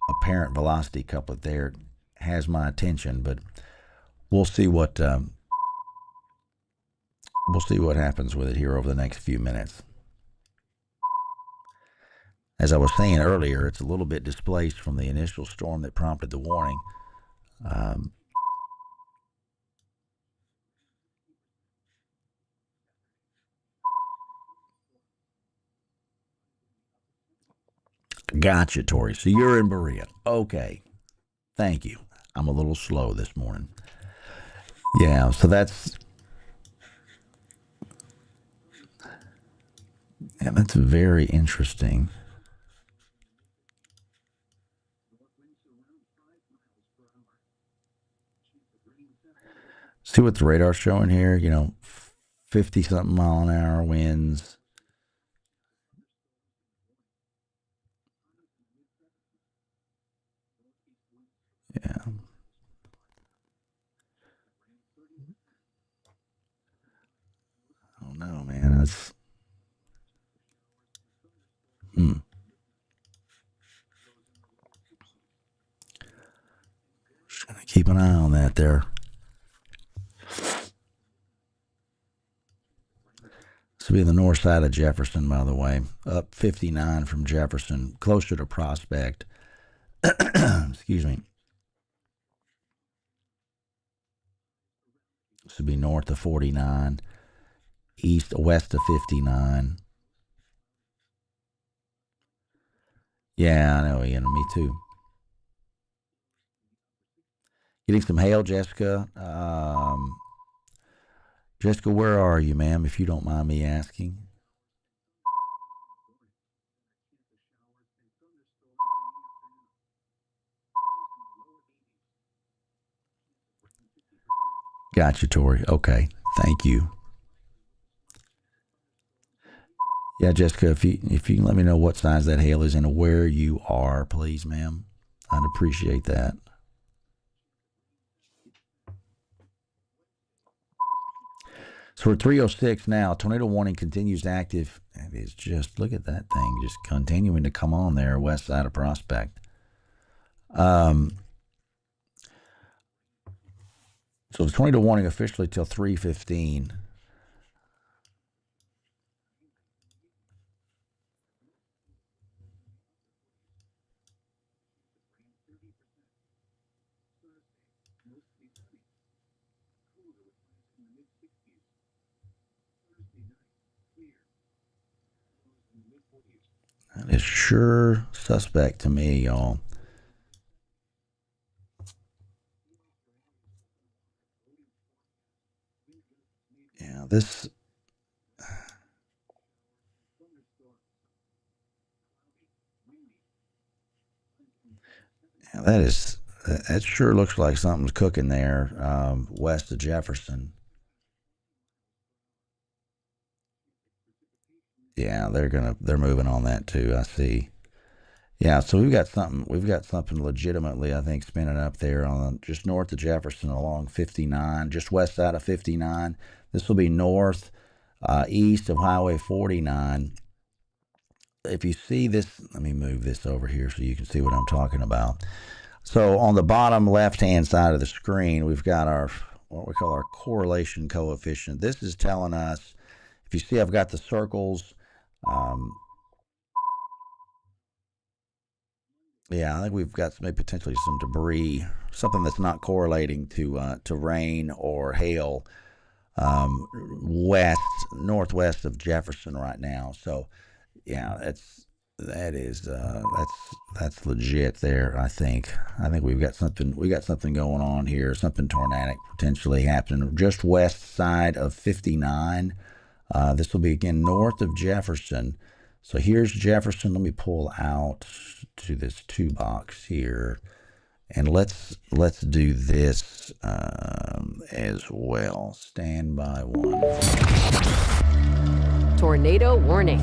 apparent velocity couplet there has my attention. But we'll see what happens with it here over the next few minutes. As I was saying earlier, it's a little bit displaced from the initial storm that prompted the warning. Gotcha, Tori. So you're in Berea. Okay. Thank you. I'm a little slow this morning. Yeah, so that's very interesting. See what the radar's showing here? 50 something mile an hour winds. Yeah. I don't know, man. That's just gonna keep an eye on that there. This will be the north side of Jefferson, by the way. Up 59 from Jefferson, closer to Prospect. Excuse me. This would be north of 49, west of 59. Yeah, I know, Ian. Me too. Getting some hail, Jessica. Jessica, where are you, ma'am, if you don't mind me asking? Gotcha, Tori. Okay, thank you. Yeah, Jessica, if you can let me know what size that hail is and where you are, please, ma'am, I'd appreciate that. So we're 306 now. Tornado warning continues active. It is just, look at that thing, just continuing to come on there, west side of Prospect. So the tornado warning officially till 3:15. That is sure suspect to me, y'all. Yeah, this. Yeah, that sure looks like something's cooking there, west of Jefferson. Yeah, they're moving on that too. I see. Yeah, so we've got something legitimately, I think, spinning up there on just north of Jefferson along 59, just west side of 59. This will be north, east of Highway 49. If you see this, let me move this over here so you can see what I'm talking about. So on the bottom left-hand side of the screen, we've got our what we call our correlation coefficient. This is telling us, if you see I've got the circles, um, yeah, I think we've got maybe potentially some debris, something that's not correlating to rain or hail, west northwest of Jefferson right now. So yeah, that's legit there. I think we got something going on here, something tornadic potentially happening just west side of 59. This will be again north of Jefferson. So here's Jefferson. Let me pull out to this 2 box here, and let's do this as well. Stand by one. Tornado warning.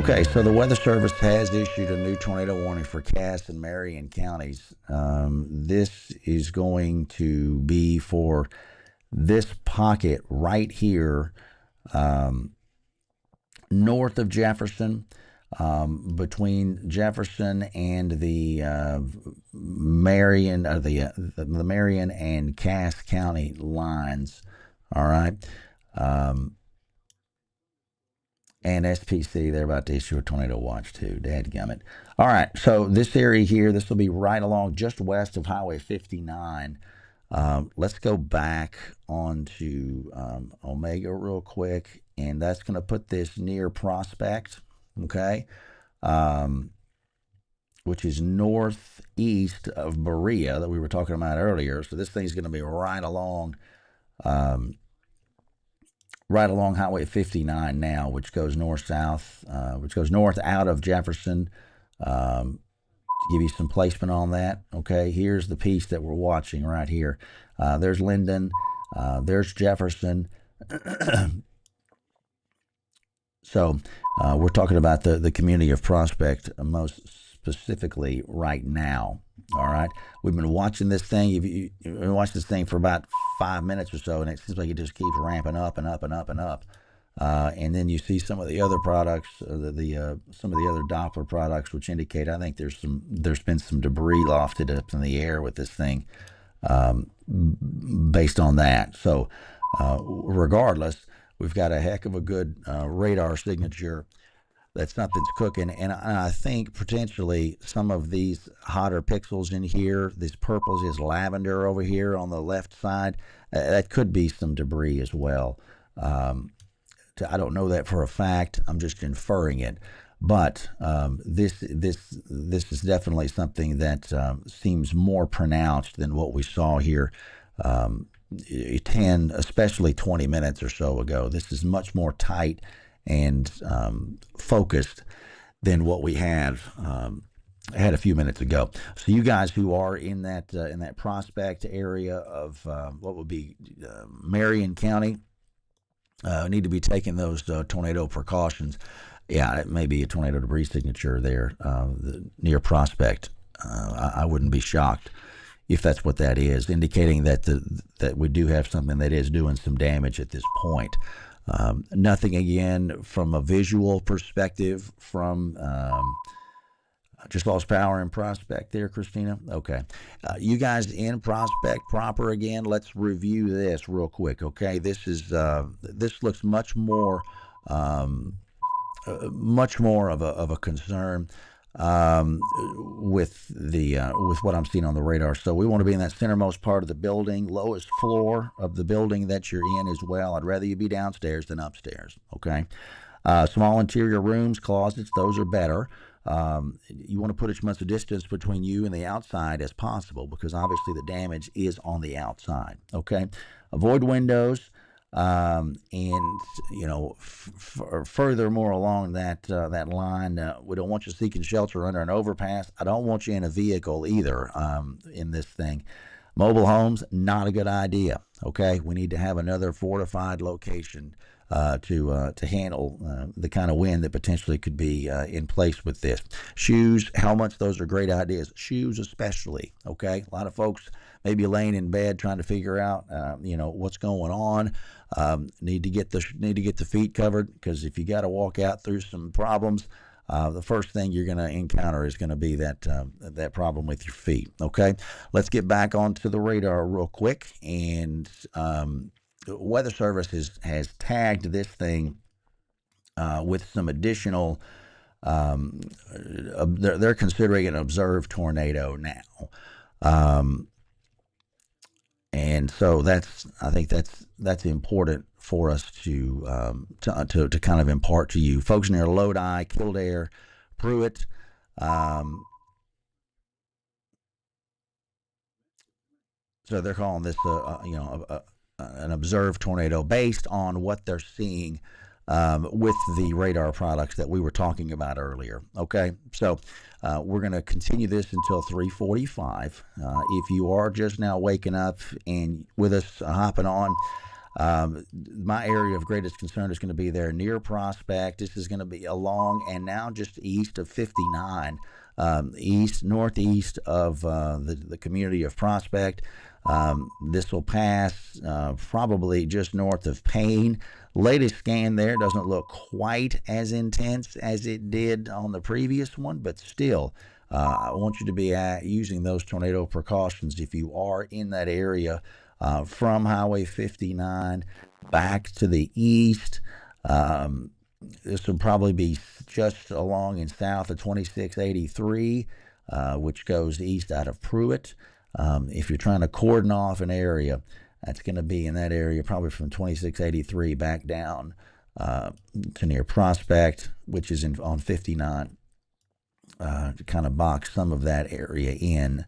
Okay, so the Weather Service has issued a new tornado warning for Cass and Marion counties. This is going to be for this pocket right here, north of Jefferson, between Jefferson and the Marion, or the Marion and Cass County lines. All right. And SPC, they're about to issue a tornado watch too. Dadgummit. All right, so this area here, this will be right along just west of Highway 59. Let's go back onto Omega real quick, and that's going to put this near Prospect, okay, which is northeast of Berea that we were talking about earlier. So this thing's going to be right along Highway 59 now, which goes north-south, which goes north out of Jefferson. To give you some placement on that, okay, here's the piece that we're watching right here. There's Linden, there's Jefferson. So we're talking about the community of Prospect most specifically right now. All right, we've been watching this thing. You've been watching this thing for about 5 minutes or so, and it seems like it just keeps ramping up and up and up and up. And then you see some of the other products, some of the other Doppler products, which indicate, I think there's been some debris lofted up in the air with this thing, based on that. So regardless, we've got a heck of a good radar signature that something's cooking, and I think potentially some of these hotter pixels in here, these purples, is lavender over here on the left side. That could be some debris as well. I don't know that for a fact. I'm just inferring it, but this is definitely something that seems more pronounced than what we saw here. 10, especially 20 minutes or so ago. This is much more tight and focused than what we have I had a few minutes ago. So you guys who are in that Prospect area of what would be Marion County need to be taking those tornado precautions. Yeah, it may be a tornado debris signature there near Prospect. I wouldn't be shocked if that's what that is, indicating that that we do have something that is doing some damage at this point. Nothing again from a visual perspective from. Just lost power in Prospect there, Christina. Okay. You guys in Prospect proper again. Let's review this real quick. Okay. This looks much more of a concern with with what I'm seeing on the radar. So we want to be in that centermost part of the building, lowest floor of the building that you're in as well. I'd rather you be downstairs than upstairs. Okay. Small interior rooms, closets, those are better. You want to put as much distance between you and the outside as possible because obviously the damage is on the outside. Okay, avoid windows, and furthermore along that line, we don't want you seeking shelter under an overpass. I don't want you in a vehicle either. In this thing, mobile homes not a good idea. Okay, we need to have another fortified location to handle the kind of wind that potentially could be in place with this. Shoes, helmets, those are great ideas. Shoes especially, okay? A lot of folks may be laying in bed trying to figure out, what's going on. Need to get the feet covered because if you got to walk out through some problems, the first thing you're going to encounter is going to be that problem with your feet. Okay, let's get back onto the radar real quick and. Weather Service has tagged this thing with some additional. They're considering an observed tornado now, and so I think that's important for us to kind of impart to you folks near Lodi, Kildare, Pruitt. So they're calling this an observed tornado based on what they're seeing with the radar products that we were talking about earlier. Okay, so we're going to continue this until 3:45. If you are just now waking up and with us hopping on, my area of greatest concern is going to be there near Prospect. This is going to be along and now just east of 59, northeast of the community of Prospect. This will pass probably just north of Payne. Latest scan there doesn't look quite as intense as it did on the previous one, but still, I want you to be using those tornado precautions if you are in that area from Highway 59 back to the east. This will probably be just along and south of 2683, which goes east out of Pruitt. If you're trying to cordon off an area, that's going to be in that area probably from 2683 back down to near Prospect, which is on 59, to kind of box some of that area in,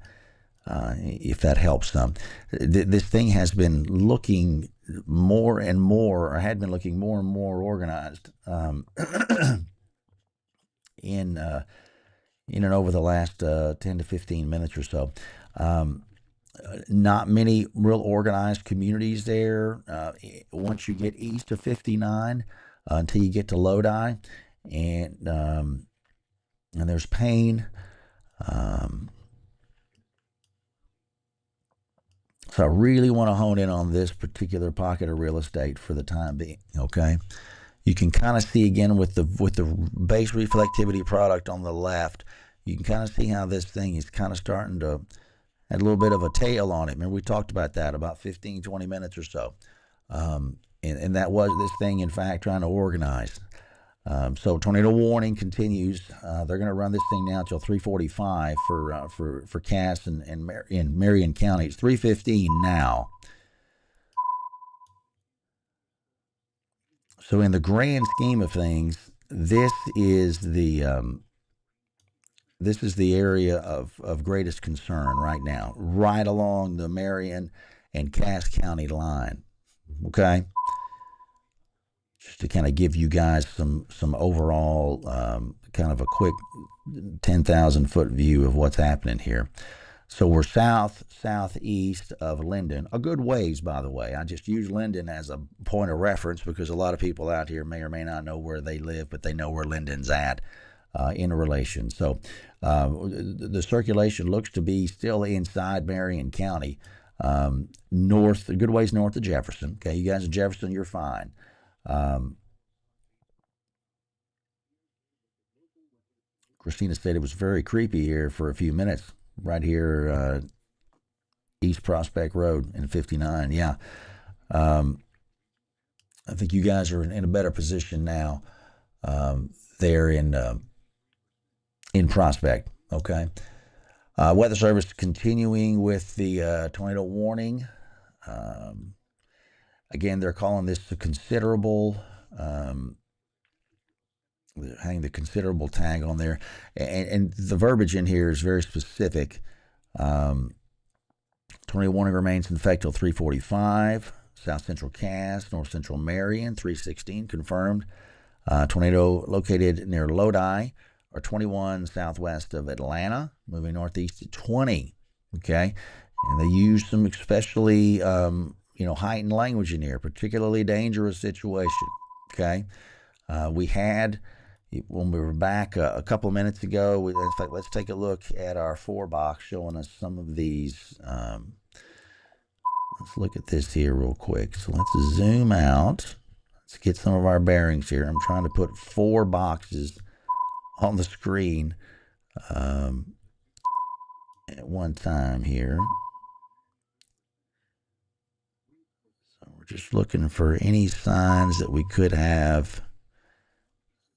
if that helps some. This thing has been looking more and more, or had been looking more and more organized in and over the last 10 to 15 minutes or so. Not many real organized communities there once you get east of 59 until you get to Lodi, and there's Payne. So I really want to hone in on this particular pocket of real estate for the time being. Okay, you can kind of see again with the base reflectivity product on the left. You can kind of see how this thing is kind of starting to had a little bit of a tail on it. Remember, we talked about that about 15, 20 minutes or so. And that was this thing, in fact, trying to organize. So tornado warning continues. They're going to run this thing now until 3:45 for Cass and in Marion County. It's 3:15 now. So in the grand scheme of things, this is the area of greatest concern right now, right along the Marion and Cass County line. Okay, just to kind of give you guys some overall kind of a quick 10,000-foot view of what's happening here. So we're southeast of Linden, a good ways, by the way. I just use Linden as a point of reference because a lot of people out here may or may not know where they live, but they know where Linden's at in relation. So the circulation looks to be still inside Marion County, north, a good ways north of Jefferson. Okay, you guys in Jefferson, you're fine. Christina said it was very creepy here for a few minutes, right here, East Prospect Road in 59. Yeah. I think you guys are in a better position now there in Prospect. Okay. Weather Service continuing with the tornado warning. Again, they're calling this a considerable. Hang the considerable tag on there, and the verbiage in here is very specific. Tornado warning remains in effect till 3:45. South Central Cass, North Central Marion, 3:16 confirmed. Tornado located near Lodi, or 21 southwest of Atlanta, moving northeast to 20. Okay, and they use some especially heightened language in here, particularly dangerous situation. Okay, we had. When we were back a couple of minutes ago, in fact, let's take a look at our 4-box showing us some of these. Let's look at this here real quick. So let's zoom out. Let's get some of our bearings here. I'm trying to put 4 boxes on the screen at one time here. So we're just looking for any signs that we could have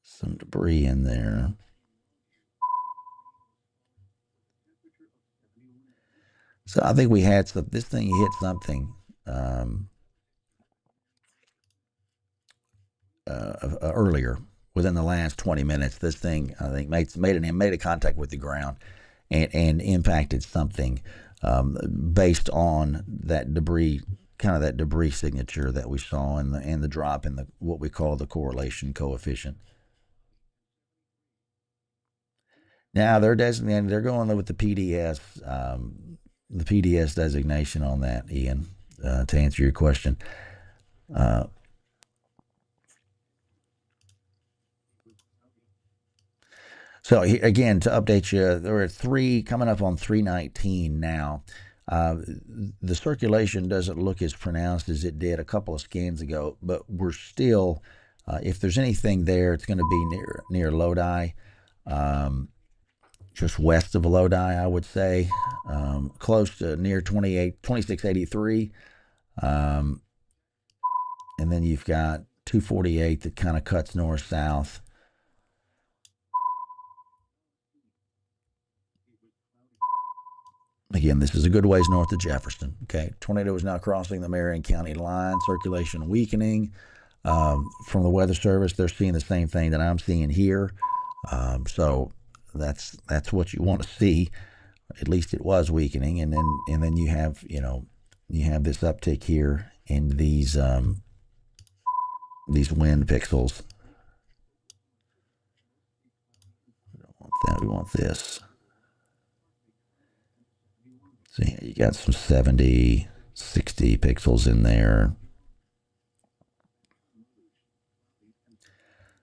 some debris in there. So I think we had some. This thing hit something earlier, within the last 20 minutes. This thing, I think, made a contact with the ground and impacted something based on that debris, kind of that debris signature that we saw and the drop in what we call the correlation coefficient. Now they're designated. They're going with the PDS. The PDS designation on that, Ian, to answer your question. So again, to update you, there are 3 coming up on 319 now. The circulation doesn't look as pronounced as it did a couple of scans ago, but we're still, if there's anything there, it's going to be near Lodi. Just west of Lodi, I would say, close to near 2683. And then you've got 248 that kind of cuts north-south. Again, this is a good ways north of Jefferson. Okay, tornado is now crossing the Marion County line. Circulation weakening. From the Weather Service, they're seeing the same thing that I'm seeing here. So that's what you want to see. At least it was weakening, and then you have this uptick here in these wind pixels. We don't want that. We want this. So you got some 70, 60 pixels in there.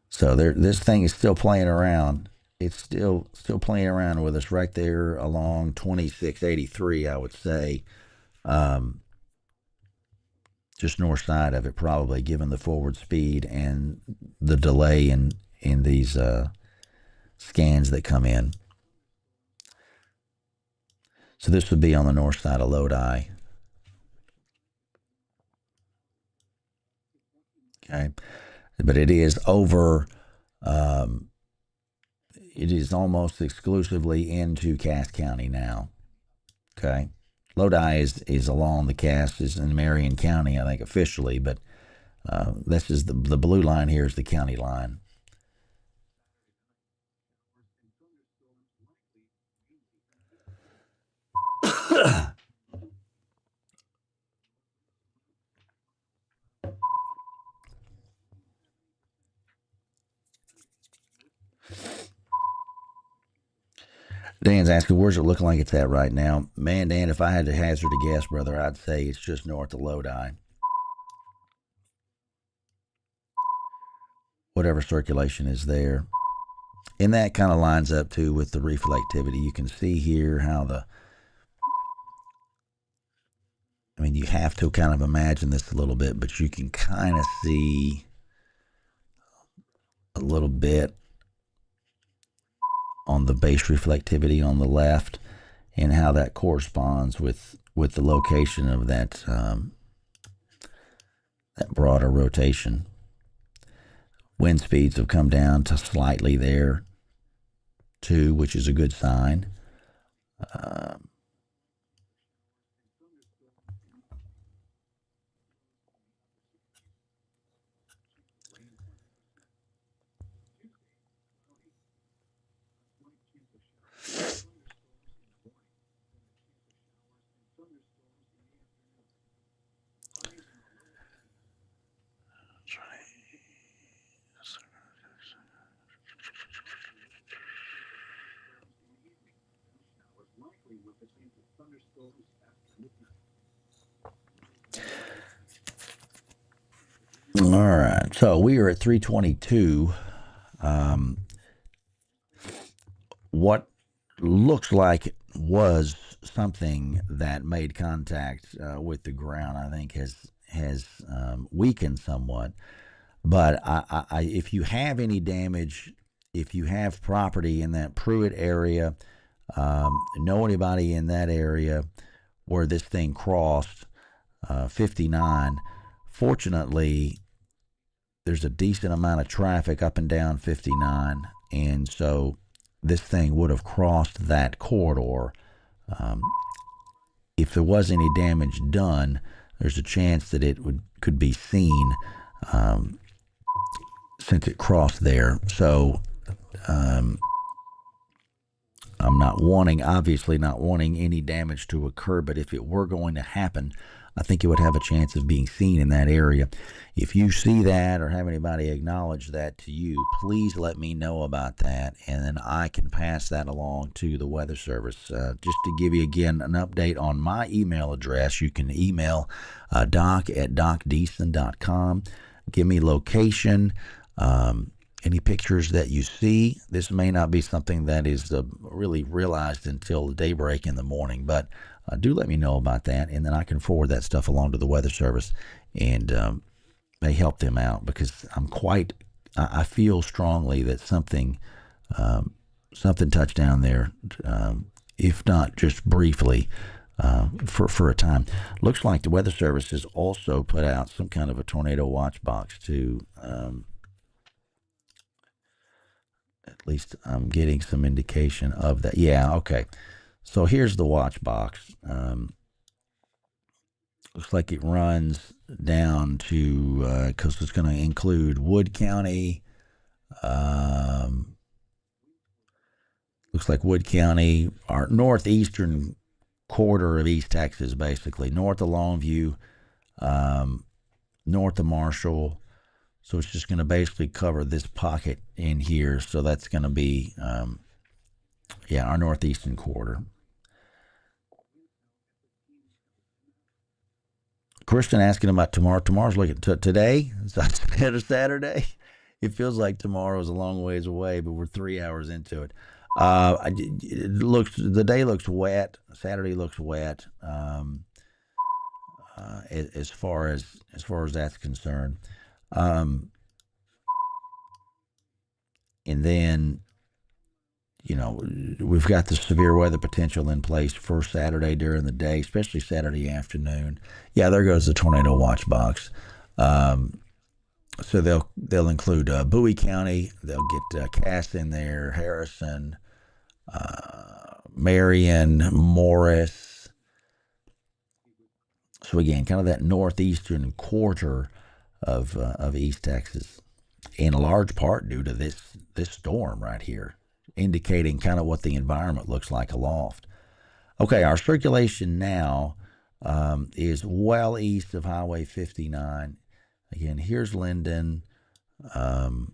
So this thing is still playing around. It's still playing around with us right there along 2683, I would say. Just north side of it, probably, given the forward speed and the delay in these scans that come in. So this would be on the north side of Lodi. Okay, but it is over. It is almost exclusively into Cass County now. Okay, Lodi is along the Cass, is in Marion County, I think, officially, but this is the blue line here is the county line. Dan's asking, where's it looking like it's at right now? Man, Dan, if I had to hazard a guess, brother, I'd say it's just north of Lodi. Whatever circulation is there. And that kind of lines up, too, with the reflectivity. You can see here how you have to kind of imagine this a little bit, but you can kind of see a little bit on the base reflectivity on the left and how that corresponds with the location of that broader rotation. Wind speeds have come down to slightly there too, which is a good sign. All right, so we are at 322. What looks like it was something that made contact with the ground, I think, has weakened somewhat. But if you have any damage, if you have property in that Pruitt area, know anybody in that area where this thing crossed 59, fortunately, there's a decent amount of traffic up and down 59, and so this thing would have crossed that corridor. If there was any damage done, there's a chance that it could be seen since it crossed there. So I'm obviously not wanting any damage to occur, but if it were going to happen, I think it would have a chance of being seen in that area. If you see that or have anybody acknowledge that to you, please let me know about that, and then I can pass that along to the Weather Service. Just to give you, again, an update on my email address, you can email doc@docdeason.com. Give me location, any pictures that you see. This may not be something that is really realized until daybreak in the morning, but do let me know about that, and then I can forward that stuff along to the Weather Service and may help them out, because I feel strongly that something touched down there, if not just briefly, for a time. Looks like the Weather Service has also put out some kind of a tornado watch box too. At least I'm getting some indication of that. Yeah, okay. So here's the watch box. Looks like it runs down to, because it's going to include Wood County. Looks like Wood County, our northeastern quarter of East Texas, basically, north of Longview, north of Marshall. So it's just going to basically cover this pocket in here. So that's going to be, our northeastern quarter. Kristen asking about tomorrow. Tomorrow's looking today. Saturday. It feels like tomorrow's a long ways away, but we're 3 hours into it. The day looks wet. Saturday looks wet. As far as that's concerned. And then, we've got the severe weather potential in place for Saturday during the day, especially Saturday afternoon. Yeah, there goes the tornado watch box. So they'll include Bowie County. They'll get Cass in there, Harrison, Marion, Morris. So again, kind of that northeastern quarter of East Texas, in a large part due to this storm right here, indicating kind of what the environment looks like aloft. Okay, our circulation now is well east of Highway 59. Again, here's Linden. Let's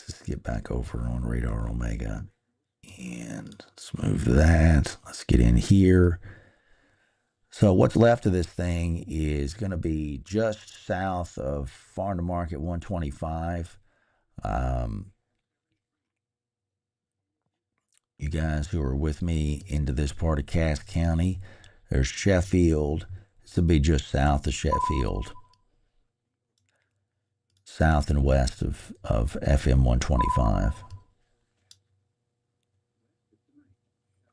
Let's get back over on Radar Omega. And let's move that. Let's get in here. So what's left of this thing is going to be just south of Farm to Market 125. You guys who are with me into this part of Cass County, there's Sheffield. This will be just south of Sheffield, south and west of FM 125.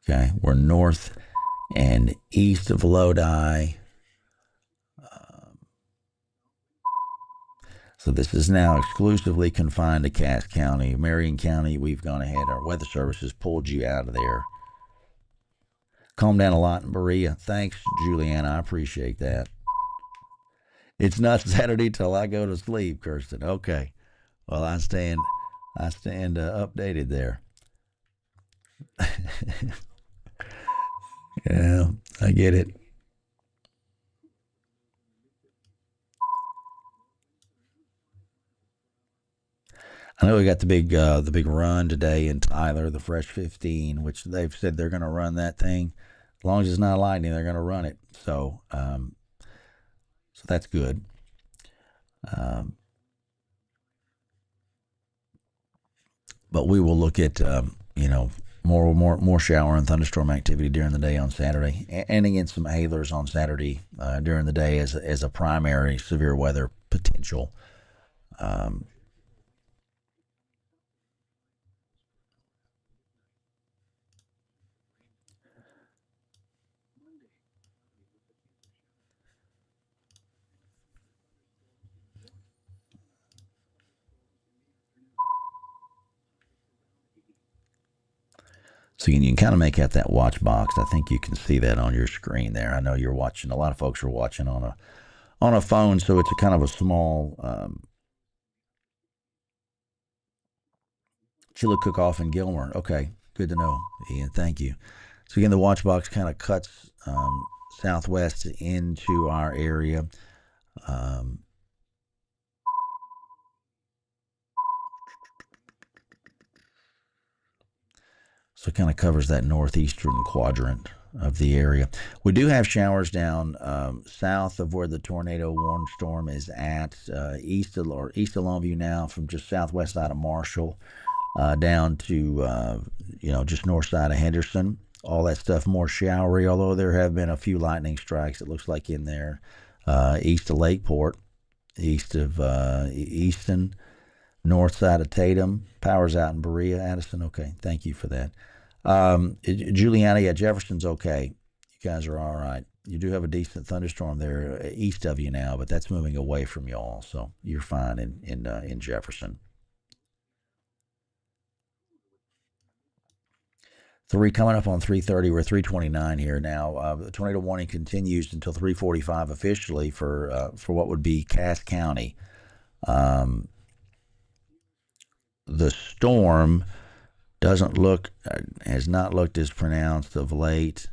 Okay, we're north and east of Lodi. So this is now exclusively confined to Cass County. Marion County, we've gone ahead. Our weather service has pulled you out of there. Calm down a lot in Berea. Thanks, Juliana. I appreciate that. It's not Saturday till I go to sleep, Kirsten. Okay. Well, I stand updated there. Yeah, I get it. I know we got the big run today in Tyler, the Fresh 15, which they've said they're going to run that thing. As long as it's not lightning, they're going to run it. So that's good. But we will look at more shower and thunderstorm activity during the day on Saturday, and again some hailers on Saturday during the day as a primary severe weather potential. So you can kind of make out that watch box. I think you can see that on your screen there. I know you're watching. A lot of folks are watching on a phone, so it's a kind of a small Chillicook off in Gilmer. Okay, good to know, Ian. Thank you. So again, the watch box kind of cuts southwest into our area. So it kind of covers that northeastern quadrant of the area. We do have showers down south of where the tornado warning storm is at, east of Longview now, from just southwest side of Marshall down to just north side of Henderson. All that stuff more showery, although there have been a few lightning strikes, it looks like, in there. East of Lakeport, east of Easton, north side of Tatum. Power's out in Berea. Addison, okay, thank you for that. Juliana, yeah, Jefferson's okay. You guys are all right. You do have a decent thunderstorm there east of you now, but that's moving away from y'all, so you're fine in Jefferson. 3 coming up on 3:30. We're 3:29 here now. The tornado warning continues until 3:45 officially for what would be Cass County. The storm has not looked as pronounced of late.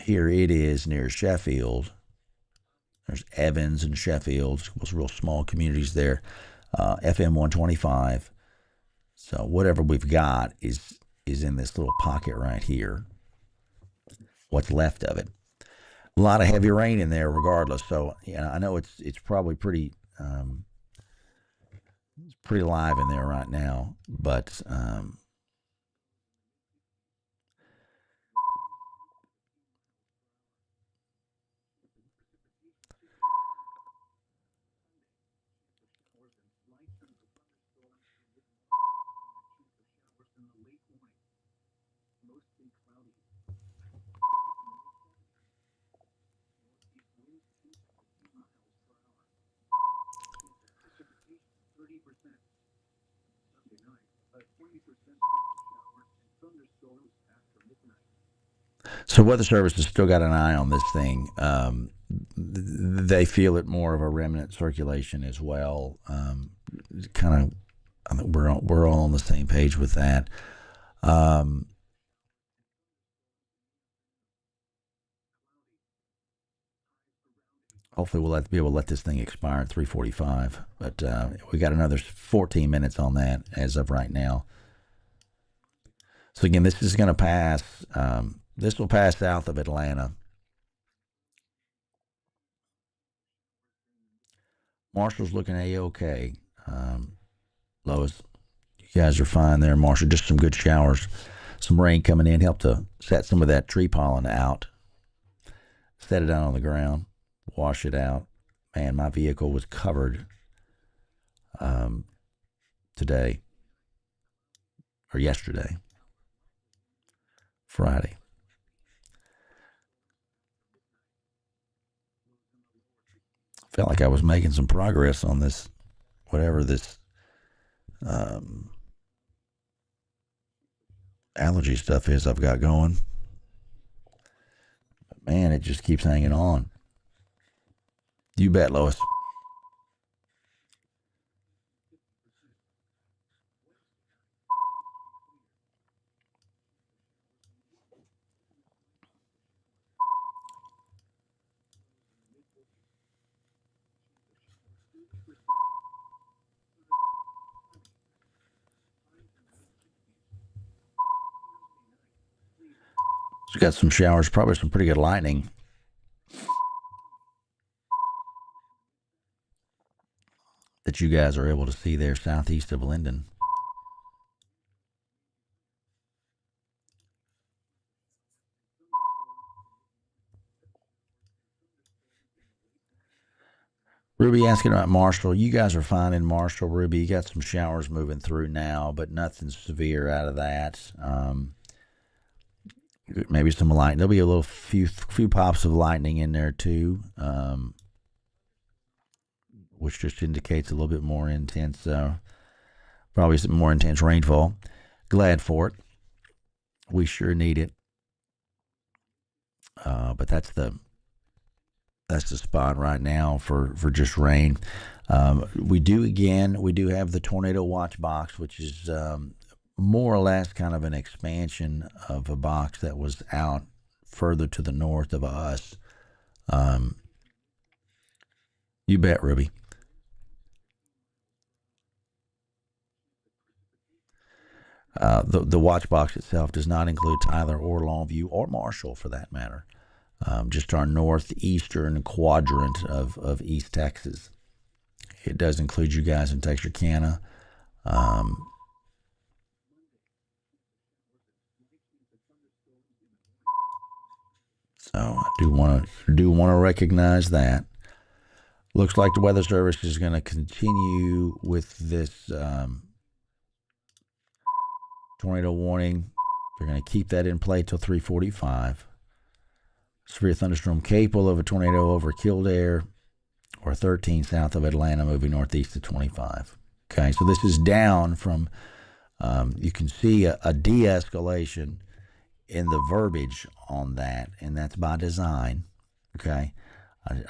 Here it is near Sheffield. There's Evans and Sheffield, those real small communities there. FM 125. So whatever we've got is in this little pocket right here. What's left of it. A lot of heavy rain in there regardless. So I know it's probably pretty live in there right now, but so Weather Service has still got an eye on this thing. They feel it more of a remnant circulation as well. Kind of, I mean, we're all on the same page with that. hopefully we'll be able to let this thing expire at 3:45. But we got another 14 minutes on that as of right now. So again, this is going to pass. This will pass south of Atlanta. Marshall's looking A-OK. Lois, you guys are fine there, Marshall. Just some good showers. Some rain coming in helped to set some of that tree pollen out. Set it out on the ground. Wash it out. Man, my vehicle was covered today. Or yesterday. Friday. Felt like I was making some progress on this, whatever this allergy stuff is I've got going. But man, it just keeps hanging on. You bet, Lois. We got some showers, probably some pretty good lightning. That you guys are able to see there southeast of Linden. Ruby asking about Marshall. You guys are fine in Marshall, Ruby. You got some showers moving through now, but nothing severe out of that. Maybe some lightning. There'll be a little few pops of lightning in there too, which just indicates a little bit more intense, probably some more intense rainfall. Glad for it. We sure need it. But that's the spot right now for just rain. We do have the tornado watch box, which is more or less kind of an expansion of a box that was out further to the north of us. You bet, Ruby. The watch box itself does not include Tyler or Longview or Marshall for that matter. Just our northeastern quadrant of East Texas. It does include you guys in Texarkana. So I do want to recognize that. Looks like the Weather Service is going to continue with this tornado warning. They're going to keep that in play till 3:45. Severe thunderstorm capable of a tornado over Kildare or 13 south of Atlanta, moving northeast to 25. Okay, so this is down from, you can see a de-escalation in the verbiage on that, and that's by design. Okay,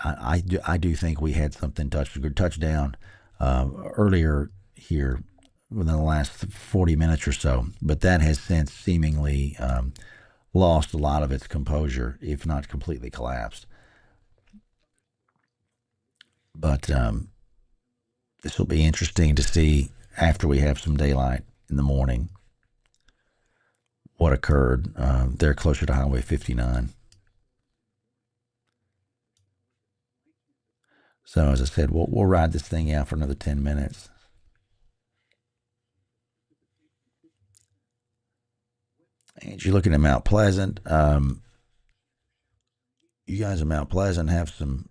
I do think we had something touch down earlier here within the last 40 minutes or so, but that has since seemingly lost a lot of its composure, if not completely collapsed. But this will be interesting to see after we have some daylight in the morning what occurred. They're closer to Highway 59. So as I said, we'll ride this thing out for another 10 minutes. And you're looking at Mount Pleasant. You guys in Mount Pleasant have some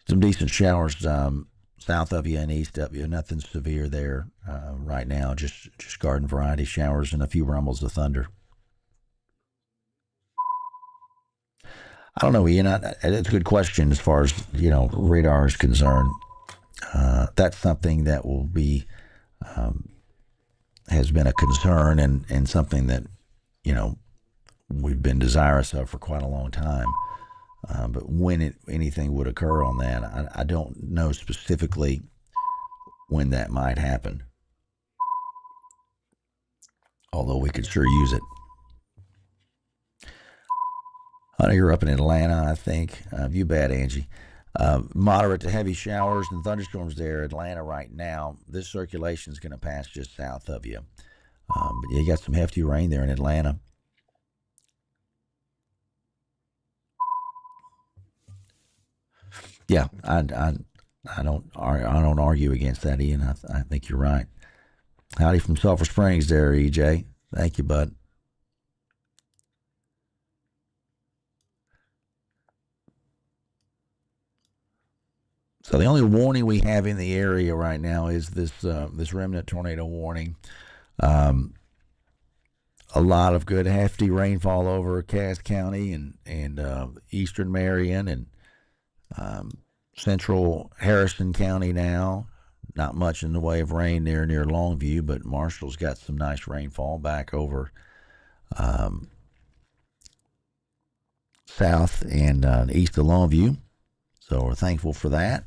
some decent showers south of you and east of you. Nothing severe there right now. Just garden variety showers and a few rumbles of thunder. I don't know, Ian. It's a good question as far as radar is concerned. That's something that will be has been a concern and something that we've been desirous of for quite a long time. But when anything would occur on that, I don't know specifically when that might happen. Although we could sure use it. You're up in Atlanta, I think. You bet, Angie. Moderate to heavy showers and thunderstorms there, Atlanta right now. This circulation is going to pass just south of you. But you got some hefty rain there in Atlanta. Yeah, I don't argue against that, Ian. I think you're right. Howdy from Sulphur Springs there, EJ. Thank you, bud. So the only warning we have in the area right now is this remnant tornado warning. A lot of good hefty rainfall over Cass County and eastern Marion and central Harrison County now. Not much in the way of rain near Longview, but Marshall's got some nice rainfall back over south and east of Longview. So we're thankful for that.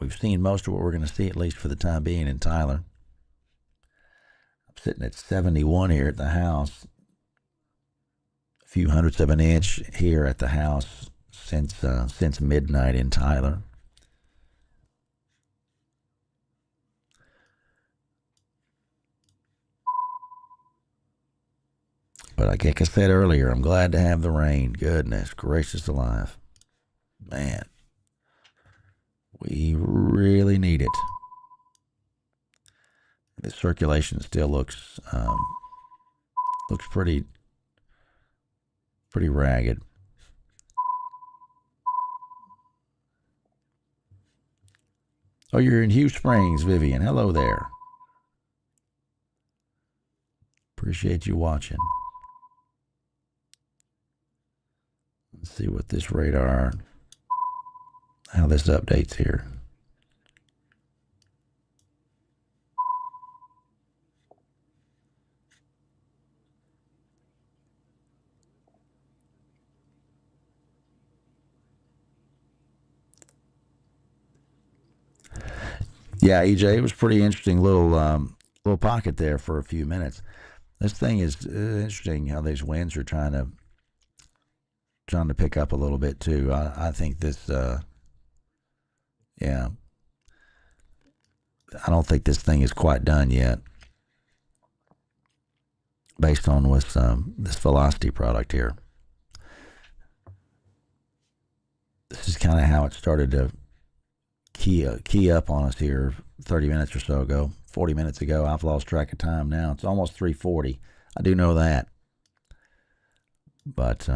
We've seen most of what we're going to see, at least for the time being, in Tyler. I'm sitting at 71 here at the house. A few hundredths of an inch here at the house since midnight in Tyler. But like I said earlier, I'm glad to have the rain. Goodness gracious alive. Man, we really need it. The circulation still looks pretty ragged. Oh, you're in Hugh Springs, Vivian. Hello there. Appreciate you watching. Let's see what this radar, how this updates here. Yeah, EJ, it was pretty interesting little pocket there for a few minutes. This thing is interesting how these winds are trying to pick up a little bit too. I think this, yeah, I don't think this thing is quite done yet, based on with this velocity product here. This is kind of how it started to key up on us here 30 minutes or so ago, 40 minutes ago. I've lost track of time now. It's almost 3:40. I do know that. But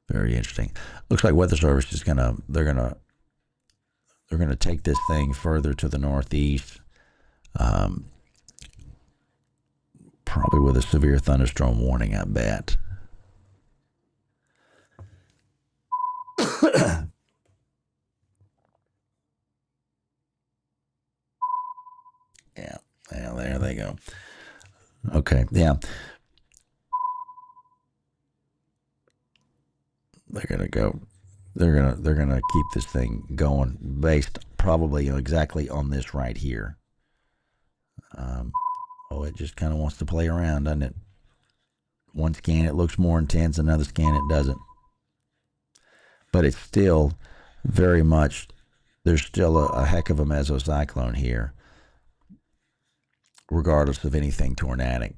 very interesting. Looks like Weather Service is they're gonna take this thing further to the northeast. Probably with a severe thunderstorm warning, I bet. Yeah, well, there they go. Okay, yeah. They're gonna keep this thing going based probably exactly on this right here. It just kind of wants to play around, doesn't it? One scan it looks more intense, another scan it doesn't. But it's still very much, there's still a heck of a mesocyclone here, regardless of anything tornadic.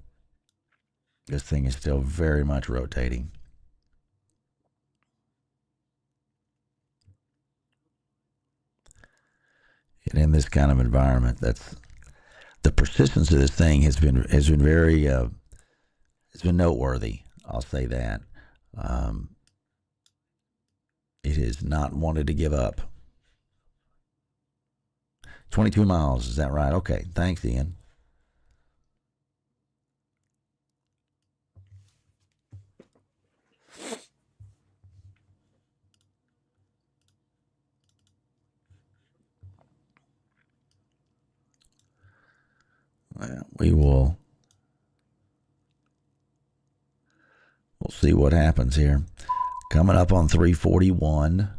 This thing is still very much rotating. And in this kind of environment, that's the persistence of this thing has been very it's been noteworthy. I'll say that. It has not wanted to give up. 22 miles, is that right? Okay, thanks, Ian. Well, we'll see what happens here. Coming up on 341.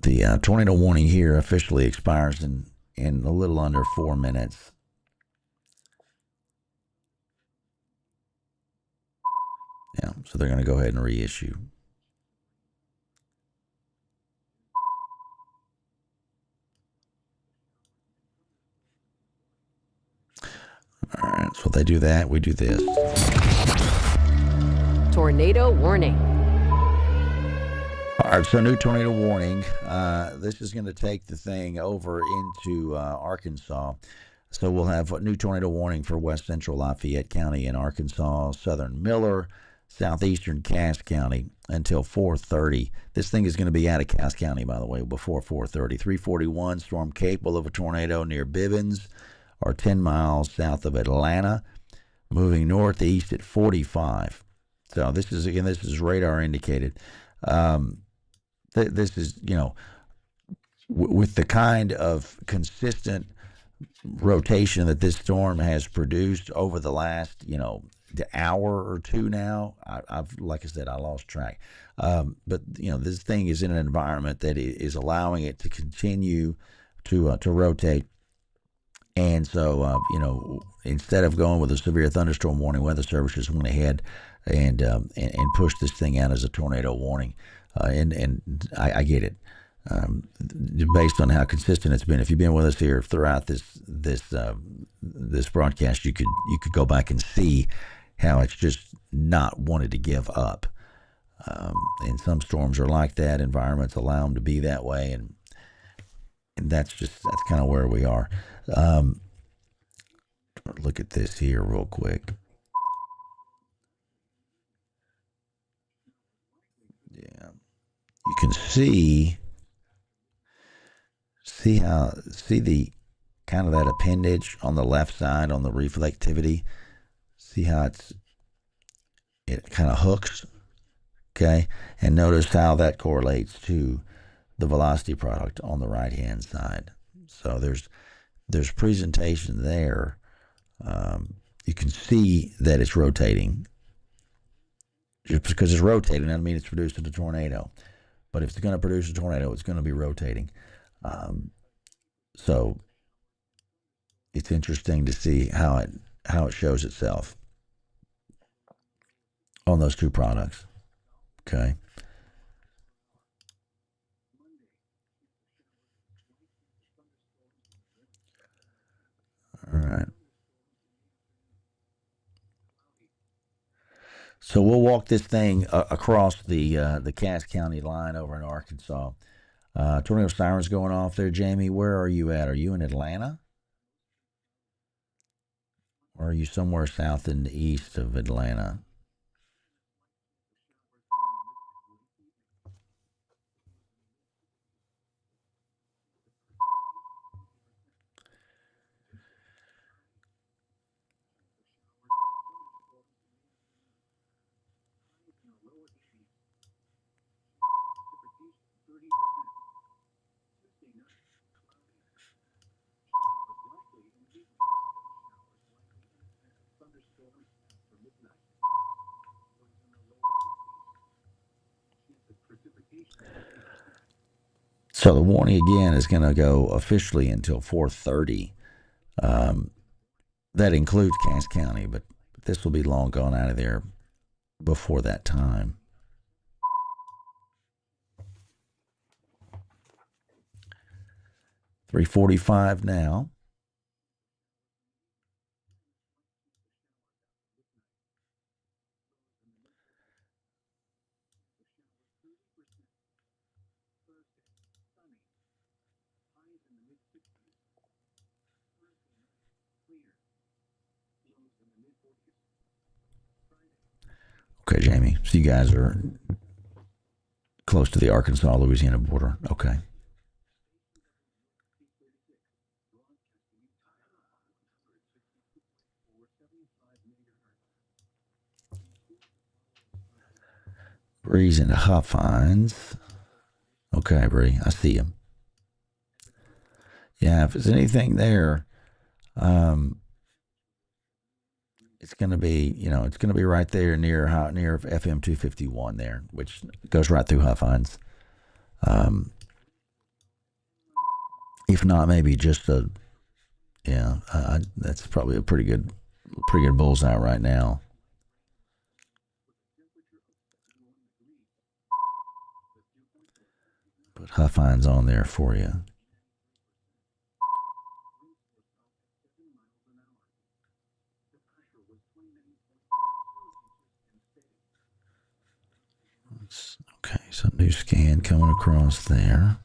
The tornado warning here officially expires in a little under 4 minutes. Yeah, so they're going to go ahead and reissue. All right, so they do that, we do this. Tornado warning. All right, so new tornado warning. This is going to take the thing over into Arkansas. So we'll have a new tornado warning for west central Lafayette County in Arkansas, southern Miller, southeastern Cass County until 4:30. This thing is going to be out of Cass County, by the way, before 4:30. 341, storm capable of a tornado near Bivens or 10 miles south of Atlanta, moving northeast at 45. So this is radar indicated. This is, with the kind of consistent rotation that this storm has produced over the last, the hour or two now. I've like I said, I lost track. But this thing is in an environment that is allowing it to continue to rotate. And so, instead of going with a severe thunderstorm warning, Weather Service just went ahead and pushed this thing out as a tornado warning. And I get it. Based on how consistent it's been. If you've been with us here throughout this broadcast, you could go back and see how it's just not wanted to give up. And some storms are like that. Environments allow them to be that way, and that's kind of where we are. Look at this here real quick. Yeah, you can see the kind of that appendage on the left side on the reflectivity. See how it kind of hooks, okay? And notice how that correlates to the velocity product on the right hand side. So there's presentation there. You can see that it's rotating. Just because it's rotating doesn't mean it's producing a tornado. But if it's going to produce a tornado, it's going to be rotating. So it's interesting to see how it shows itself on those two products. Okay. All right. So we'll walk this thing across the Cass County line over in Arkansas. Tornado sirens going off there, Jamie. Where are you at? Are you in Atlanta? Or are you somewhere south and east of Atlanta? So the warning again is going to go officially until 4:30. That includes Cass County, but this will be long gone out of there before that time. $3:45 now. Okay, Jamie. So you guys are close to the Arkansas-Louisiana border. Okay. Breeze into Huffines. Okay, Bree, I see him. Yeah, if there's anything there, it's going to be right there near FM 251 there, which goes right through Huffines. If not, maybe just a yeah. That's probably a pretty good bullseye right now. Put Huffines on there for you. Okay, so new scan coming across there.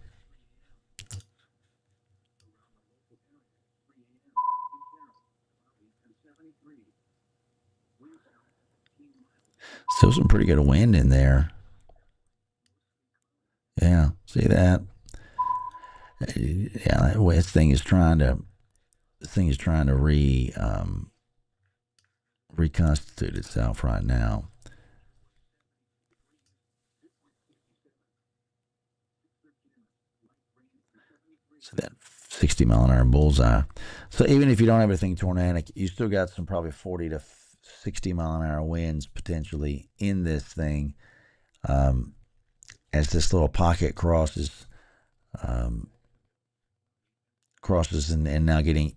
Still some pretty good wind in there. Yeah, see that? Yeah, this thing is trying to reconstitute itself right now. So that 60 mile an hour bullseye. So even if you don't have anything tornadic, you still got some probably 40 to 60 mile an hour winds potentially in this thing as this little pocket crosses and now getting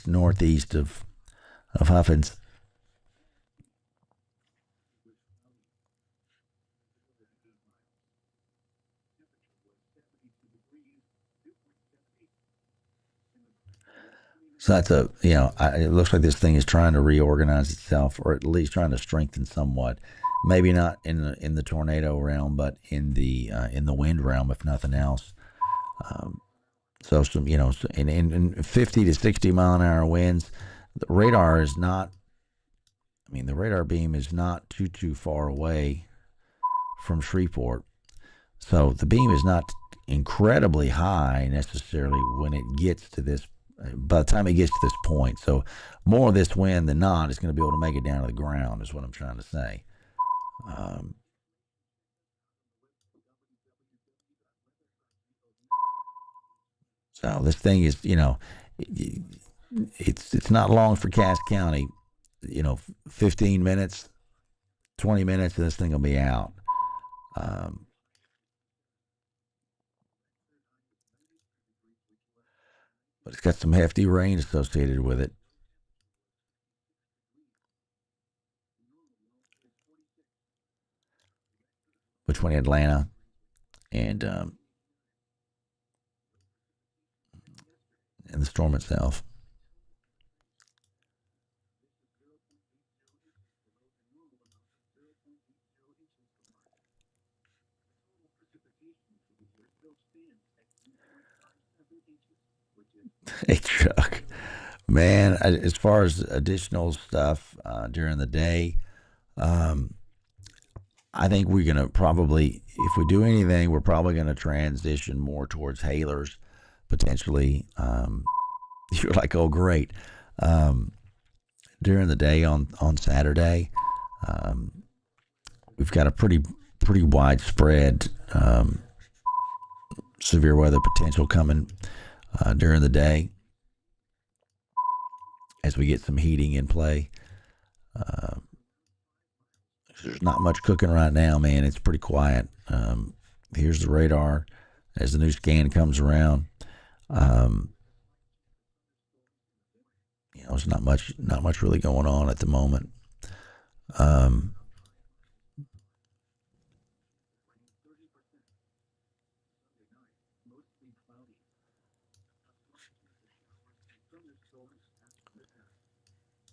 northeast of Huffins. So that's it looks like this thing is trying to reorganize itself, or at least trying to strengthen somewhat. Maybe not in the tornado realm, but in the wind realm, if nothing else. So some, in 50 to 60 mile an hour winds, the radar is not. I mean, the radar beam is not too far away from Shreveport, so the beam is not incredibly high necessarily when it gets to this. By the time it gets to this point, so more of this wind than not is going to be able to make it down to the ground. Is what I'm trying to say. So this thing is, it's not long for Cass County. 15 minutes, 20 minutes, and this thing will be out. Um, but it's got some hefty rain associated with it. Between Atlanta and the storm itself. Hey, Chuck. Man, as far as additional stuff during the day, um, I think we're going to probably, if we do anything, we're probably going to transition more towards hailers potentially. You're like, oh, great. Um, During the day on Saturday, um, we've got a pretty widespread severe weather potential coming during the day as we get some heating in play. Uh, there's not much cooking right now, man. It's pretty quiet. Here's the radar as the new scan comes around. Um, there's not much really going on at the moment. Um,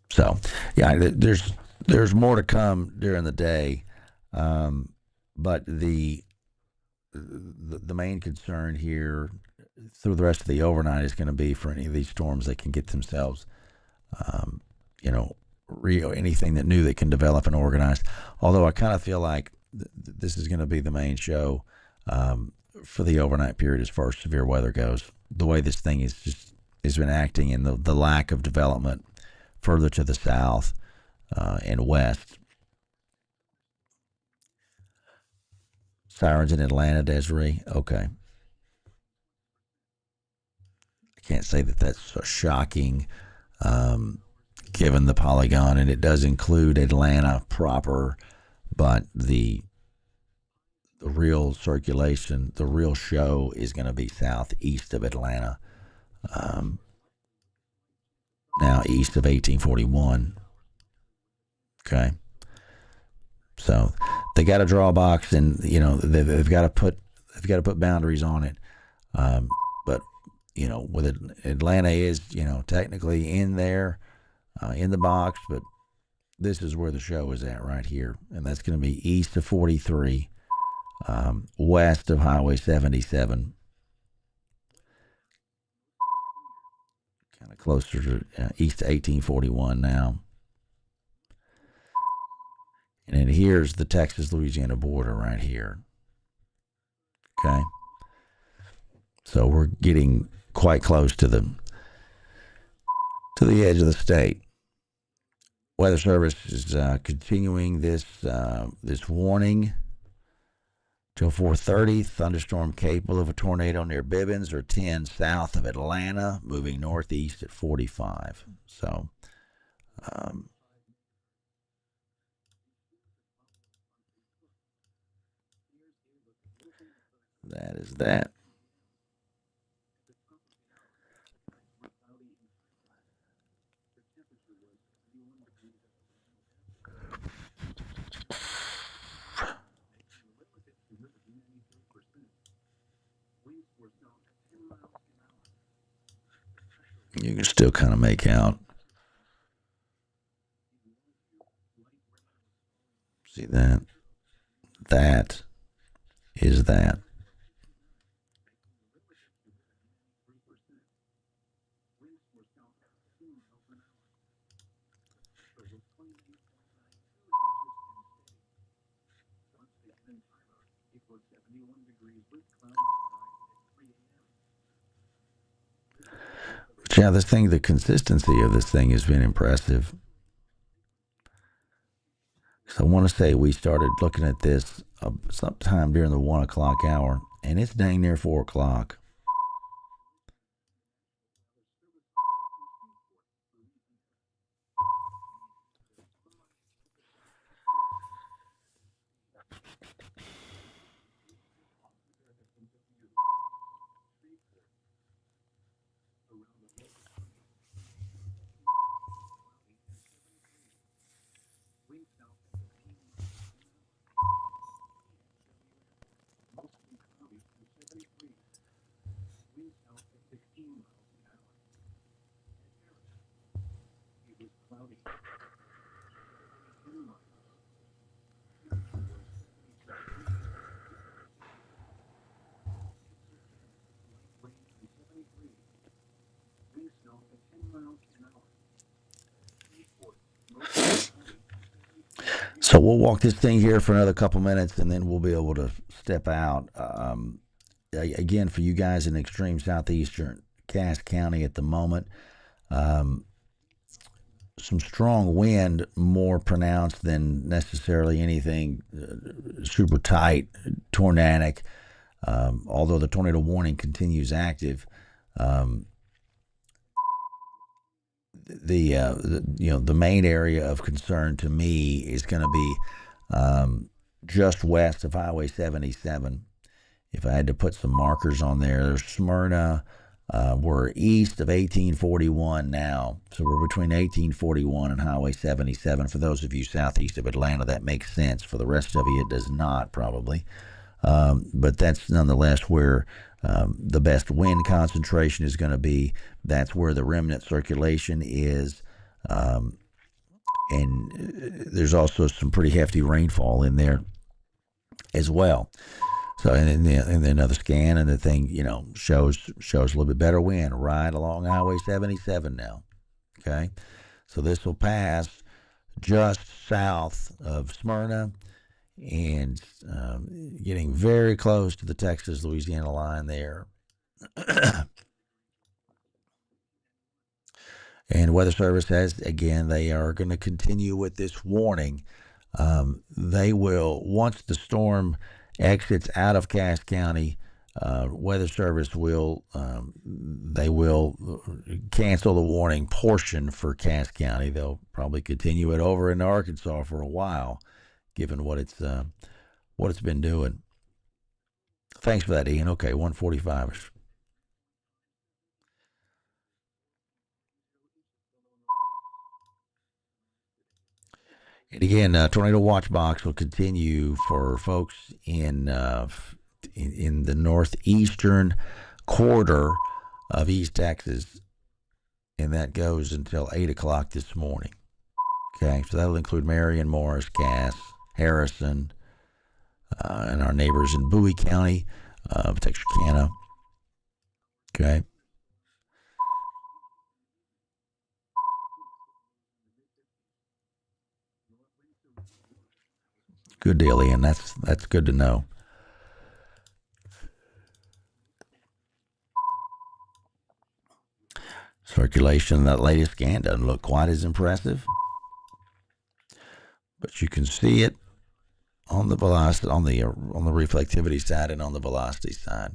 So, yeah, there's more to come during the day, but the main concern here through the rest of the overnight is going to be for any of these storms that can get themselves, um, you know, anything that new that can develop and organize. Although I kind of feel like this is going to be the main show for the overnight period as far as severe weather goes. The way this thing has been acting and the lack of development further to the south and west. Sirens in Atlanta, Desiree. Okay. I can't say that that's so shocking given the polygon, and it does include Atlanta proper, but the real circulation, the real show is going to be southeast of Atlanta. Now east of 1841. Okay, so they got to draw a box, and they've got to put boundaries on it. But with Atlanta is technically in there, in the box, but this is where the show is at right here, and that's going to be east of 43, west of Highway 77, kind of closer to east to 1841 now. And then here's the Texas-Louisiana border right here. Okay, so we're getting quite close to the edge of the state. Weather Service is continuing this warning till 4:30. Thunderstorm capable of a tornado near Bivens or 10 south of Atlanta, moving northeast at 45. So, that is that. You can still kind of make out. See that? That is that. But yeah, the consistency of this thing has been impressive. So I want to say we started looking at this sometime during the 1 o'clock hour, and it's dang near 4 o'clock. So we'll walk this thing here for another couple minutes, and then we'll be able to step out. Again, for you guys in extreme southeastern Cass County at the moment, some strong wind, more pronounced than necessarily anything super tight, tornadic. Although the tornado warning continues active, the main area of concern to me is going to be just west of Highway 77. If I had to put some markers on there, there's Smyrna. We're east of 1841 now, so we're between 1841 and Highway 77. For those of you southeast of Atlanta, that makes sense. For the rest of you, it does not, probably. But that's nonetheless where the best wind concentration is going to be. That's where the remnant circulation is. And there's also some pretty hefty rainfall in there as well. So, and then another scan, and the thing, shows a little bit better wind right along Highway 77 now. Okay, so this will pass just south of Smyrna and getting very close to the Texas-Louisiana line there. And Weather Service has, again, they are going to continue with this warning. They will, once the storm exits out of Cass County, Weather Service will cancel the warning portion for Cass County. They'll probably continue it over in Arkansas for a while, given what it's been doing. Thanks for that, Ian. Okay, 145. And again, tornado watch box will continue for folks in the northeastern quarter of East Texas, and that goes until 8 o'clock this morning. Okay, so that'll include Marion, Morris, Cass, Harrison, and our neighbors in Bowie County, Texarkana. Okay. Good deal, Ian. That's good to know. Circulation, that latest scan doesn't look quite as impressive, but you can see it on the velocity, on the reflectivity side, and on the velocity side.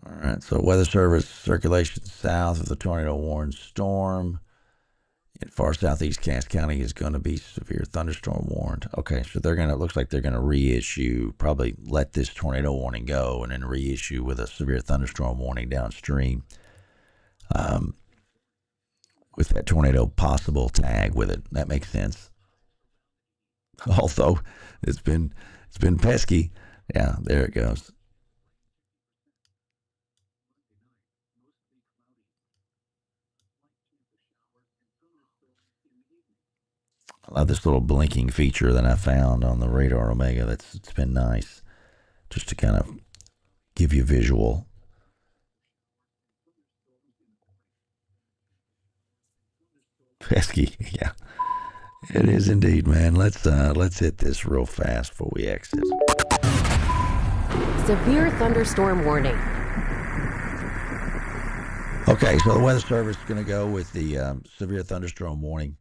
All right. So Weather Service circulation south of the tornado warned storm in far southeast Cass County is going to be severe thunderstorm warned. Okay, so it looks like they're going to reissue, probably let this tornado warning go and then reissue with a severe thunderstorm warning downstream, with that tornado possible tag with it. That makes sense. Although it's been pesky. Yeah, there it goes. I love this little blinking feature that I found on the Radar Omega. It's been nice, just to kind of give you visual. Pesky, yeah, it is indeed, man. Let's hit this real fast before we exit. Severe thunderstorm warning. Okay, so the Weather Service is going to go with the severe thunderstorm warning.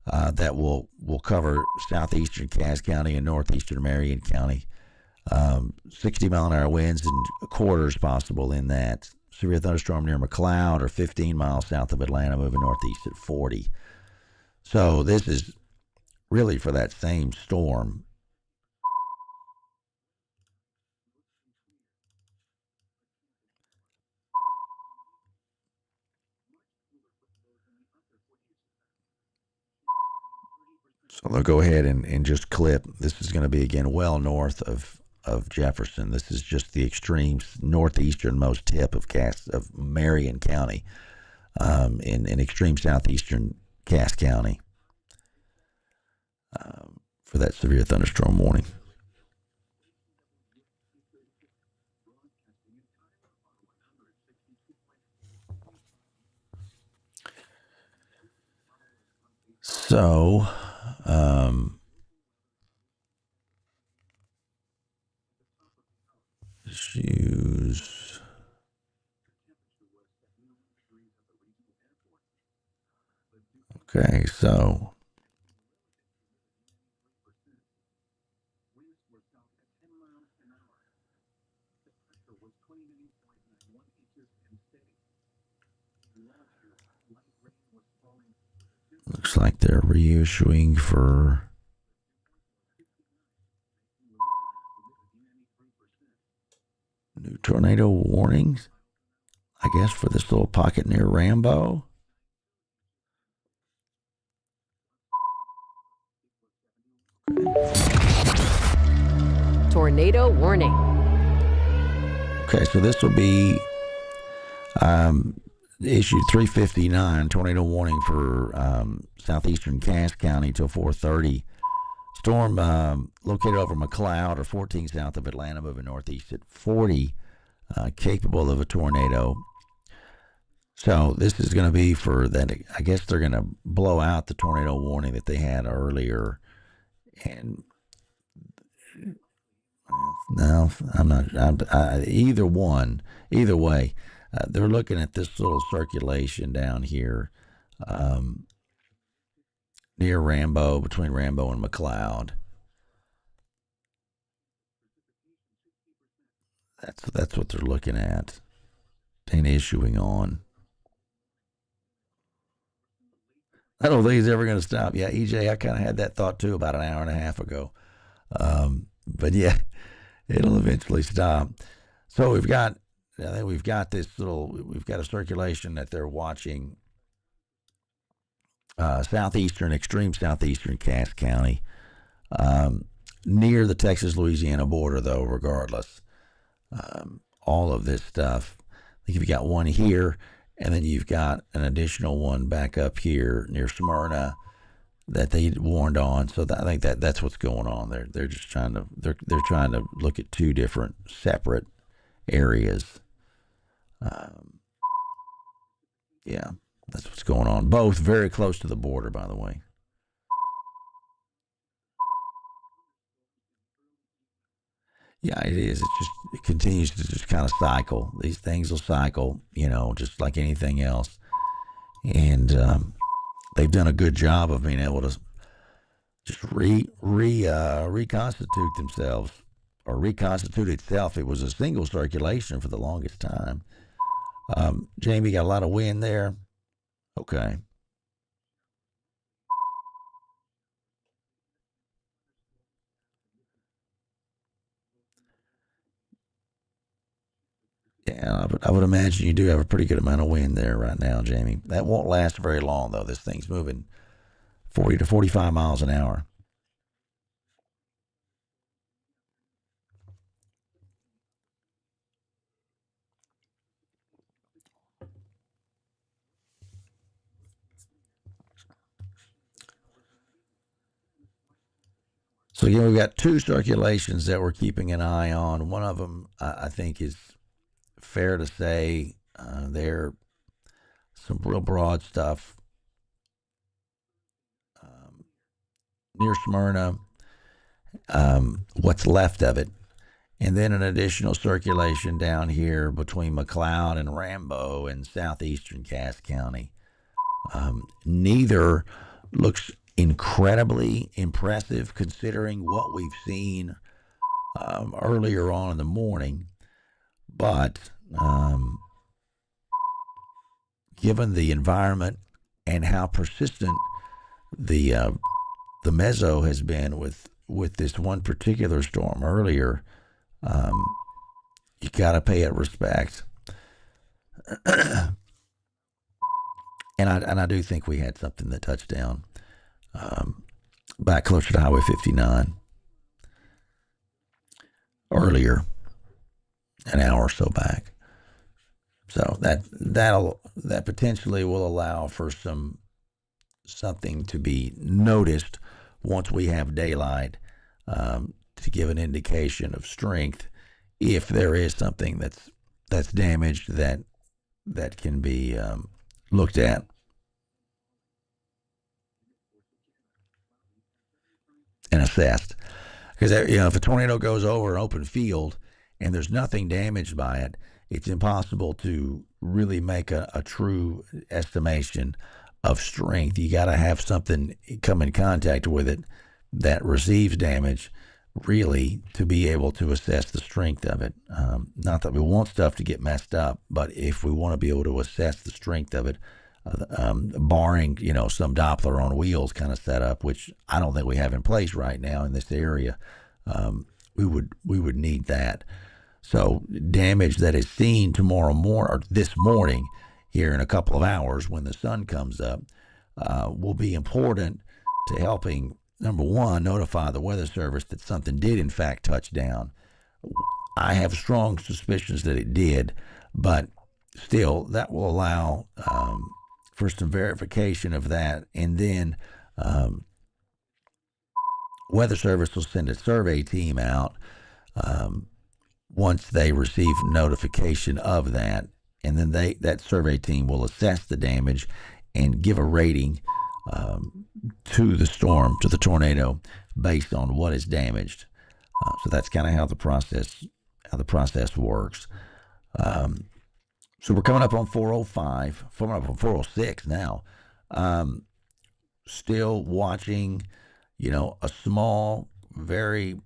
That will cover southeastern Cass County and northeastern Marion County. 60-mile-an-hour winds and quarters possible in that. Severe thunderstorm near McLeod or 15 miles south of Atlanta, moving northeast at 40. So this is really for that same storm. So they'll go ahead and just clip. This is going to be, again, well north of Jefferson. This is just the extreme northeasternmost tip of Marion County, in extreme southeastern Cass County, for that severe thunderstorm warning. So, issues. Okay, so looks like they're reissuing for new tornado warnings, I guess, for this little pocket near Rambo. Tornado warning. Okay, so this will be issued 359, tornado warning for southeastern Cass County till 4:30. Storm located over McLeod or 14 south of Atlanta, moving northeast at 40, capable of a tornado. So this is going to be for that. I guess they're going to blow out the tornado warning that they had earlier. And no, I'm not. Either way, they're looking at this little circulation down here, near Rambo, between Rambo and McLeod. That's what they're looking at and issuing on. I don't think it's ever going to stop. Yeah, EJ, I kind of had that thought too about an hour and a half ago. But yeah, it'll eventually stop. So we've got a circulation that they're watching extreme southeastern Cass County, near the Texas-Louisiana border, though, regardless. All of this stuff. I think you've got one here, and then you've got an additional one back up here near Smyrna that they warned on. So I think that's what's going on. They're just trying to they're trying to look at two different separate areas. Yeah, that's what's going on. Both very close to the border, by the way. Yeah, it is. It continues to just kind of cycle. These things will cycle, just like anything else. And they've done a good job of being able to just reconstitute themselves or reconstitute itself. It was a single circulation for the longest time. Jamie, got a lot of wind there. Okay. Yeah, I would imagine you do have a pretty good amount of wind there right now, Jamie. That won't last very long, though. This thing's moving 40 to 45 miles an hour. So again, we've got two circulations that we're keeping an eye on. One of them, I think, is fair to say they're some real broad stuff near Smyrna, what's left of it, and then an additional circulation down here between McLeod and Rambo in southeastern Cass County. Neither looks incredibly impressive considering what we've seen earlier on in the morning, but given the environment and how persistent the mezzo has been with this one particular storm earlier, you got to pay it respect. And I do think we had something that touched down back closer to Highway 59 earlier, an hour or so back. So that potentially will allow for something to be noticed once we have daylight, to give an indication of strength if there is something that's damaged that can be looked at and assessed. Because if a tornado goes over an open field and there's nothing damaged by it, it's impossible to really make a true estimation of strength. You got to have something come in contact with it that receives damage, really, to be able to assess the strength of it. Not that we want stuff to get messed up, but if we want to be able to assess the strength of it, barring some Doppler on wheels kind of setup, which I don't think we have in place right now in this area, we would need that. So damage that is seen tomorrow morning or this morning, here in a couple of hours when the sun comes up, will be important to helping, number one, notify the Weather Service that something did in fact touch down. I have strong suspicions that it did, but still, that will allow for some verification of that, and then Weather Service will send a survey team out once they receive notification of that, and then that survey team will assess the damage and give a rating to the storm, to the tornado, based on what is damaged. So that's kind of how the process works. So we're coming up on 405, coming up on 406 now. Still watching, a small, very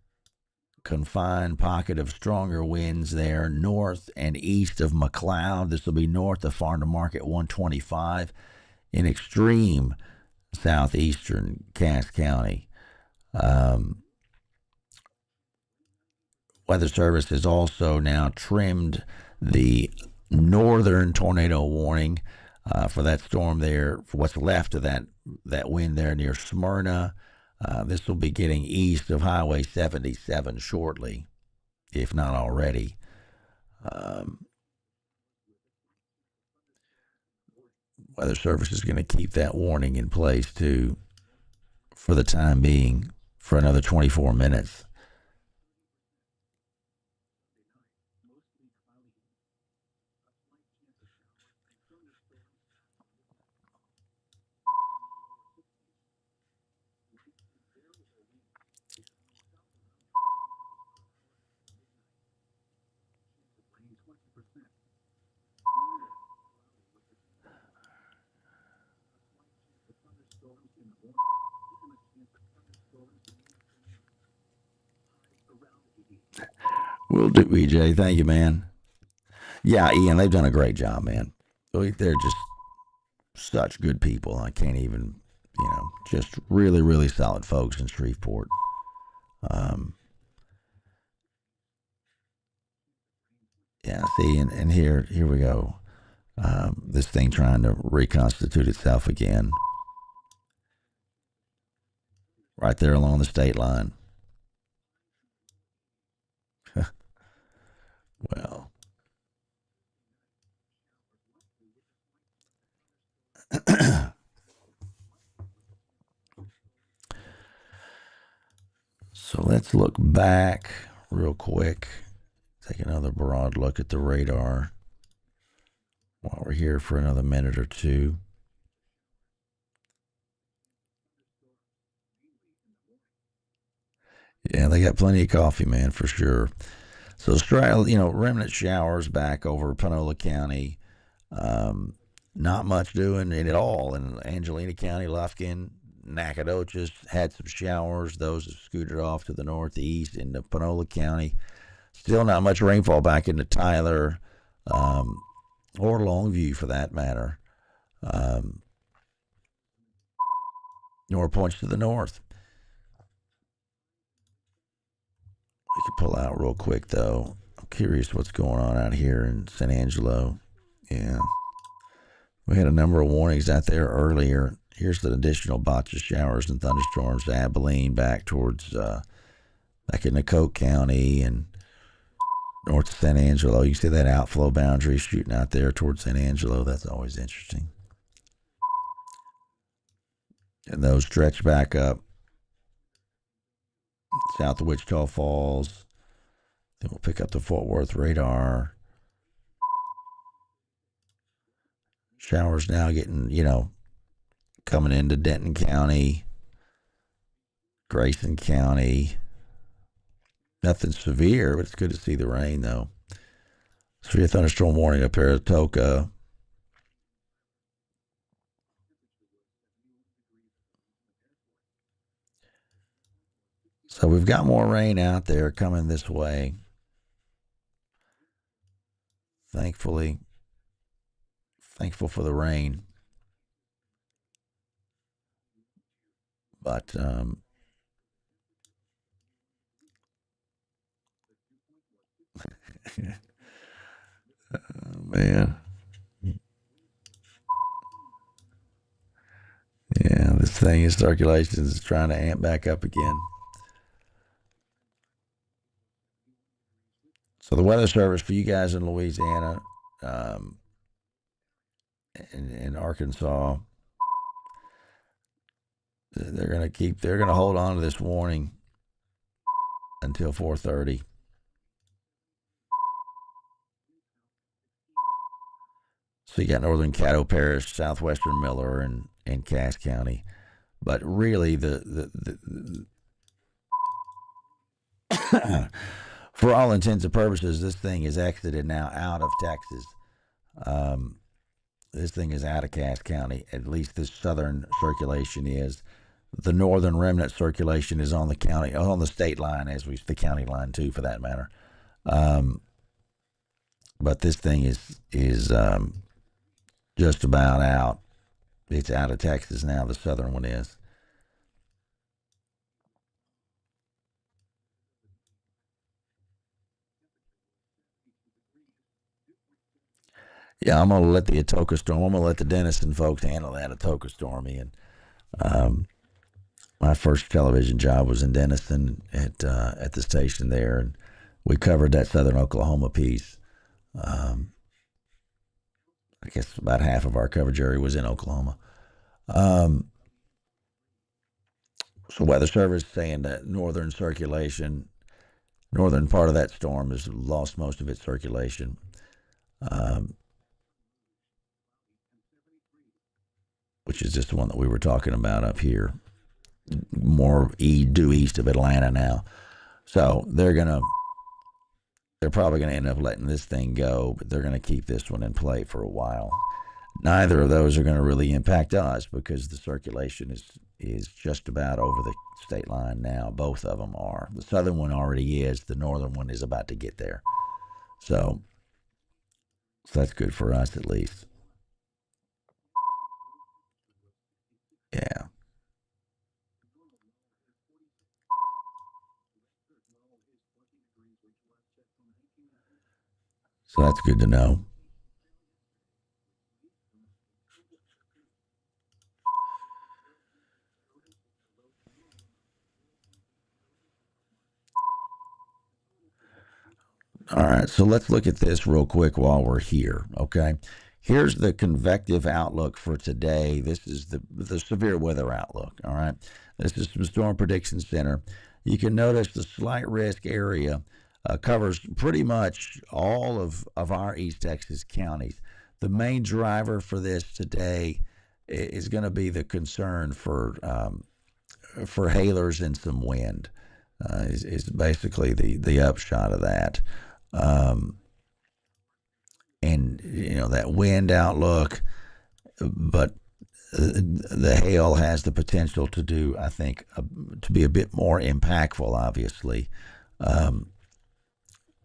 confined pocket of stronger winds there north and east of McLeod. This will be north of Farm to Market 125 in extreme southeastern Cass County. Weather Service has also now trimmed the northern tornado warning for that storm there, for what's left of that wind there near Smyrna. This will be getting east of Highway 77 shortly, if not already. Weather Service is going to keep that warning in place too for the time being for another 24 minutes. Will do, EJ. Thank you, man. Yeah, Ian, they've done a great job, man. They're just such good people. I can't even, just really, really solid folks in Shreveport. Um, yeah, see, and here we go. This thing trying to reconstitute itself again, right there along the state line. Well, so let's look back real quick. Take another broad look at the radar while we're here for another minute or two. Yeah, they got plenty of coffee, man, for sure. So, remnant showers back over Panola County. Not much doing it at all in Angelina County, Lufkin, Nacogdoches had some showers. Those have scooted off to the northeast into Panola County. Still not much rainfall back into Tyler or Longview for that matter. Nor points to the north. We could pull out real quick, though. I'm curious what's going on out here in San Angelo. Yeah. We had a number of warnings out there earlier. Here's the additional batch of showers and thunderstorms to Abilene back towards, back in Nacoke County and north of San Angelo. You see that outflow boundary shooting out there towards San Angelo. That's always interesting. And those stretch back up south of Wichita Falls. Then we'll pick up the Fort Worth radar. Showers now getting, coming into Denton County, Grayson County. Nothing severe, but it's good to see the rain, though. So, a thunderstorm warning up here at Atoka. So, we've got more rain out there coming this way. Thankful for the rain. But, man. Yeah, this thing in circulation is trying to amp back up again. So the weather service for you guys in Louisiana, in Arkansas, they're gonna hold on to this warning until 4:30. So you got northern Caddo Parish, southwestern Miller, and Cass County. But really, for all intents and purposes, this thing is exited now out of Texas. This thing is out of Cass County. At least this southern circulation is. The northern remnant circulation is on the state line, the county line too, for that matter. But this thing is just about out. It's out of Texas now. The southern one is. Yeah, I'm gonna let the Atoka storm. I'm gonna let the Denison folks handle that Atoka stormy. And my first television job was in Denison at the station there, and we covered that Southern Oklahoma piece. I guess about half of our coverage area was in Oklahoma. Um, so Weather Service saying that northern part of that storm has lost most of its circulation. Um, which is just the one that we were talking about up here, more due east of Atlanta now. So they're probably gonna end up letting this thing go, but they're gonna keep this one in play for a while. Neither of those are going to really impact us because the circulation is just about over the state line now. Both of them are. The southern one already is. The northern one is about to get there. So that's good for us at least. Yeah. So that's good to know. All right, so let's look at this real quick while we're here. Okay, here's the convective outlook for today. This is the severe weather outlook. All right, this is from Storm Prediction Center. You can notice the slight risk area covers pretty much all of our East Texas counties. The main driver for this today is going to be the concern for hailers and some wind. Is basically the upshot of that. Um, and that wind outlook, but the hail has the potential to do, I think, to be a bit more impactful, obviously. Um,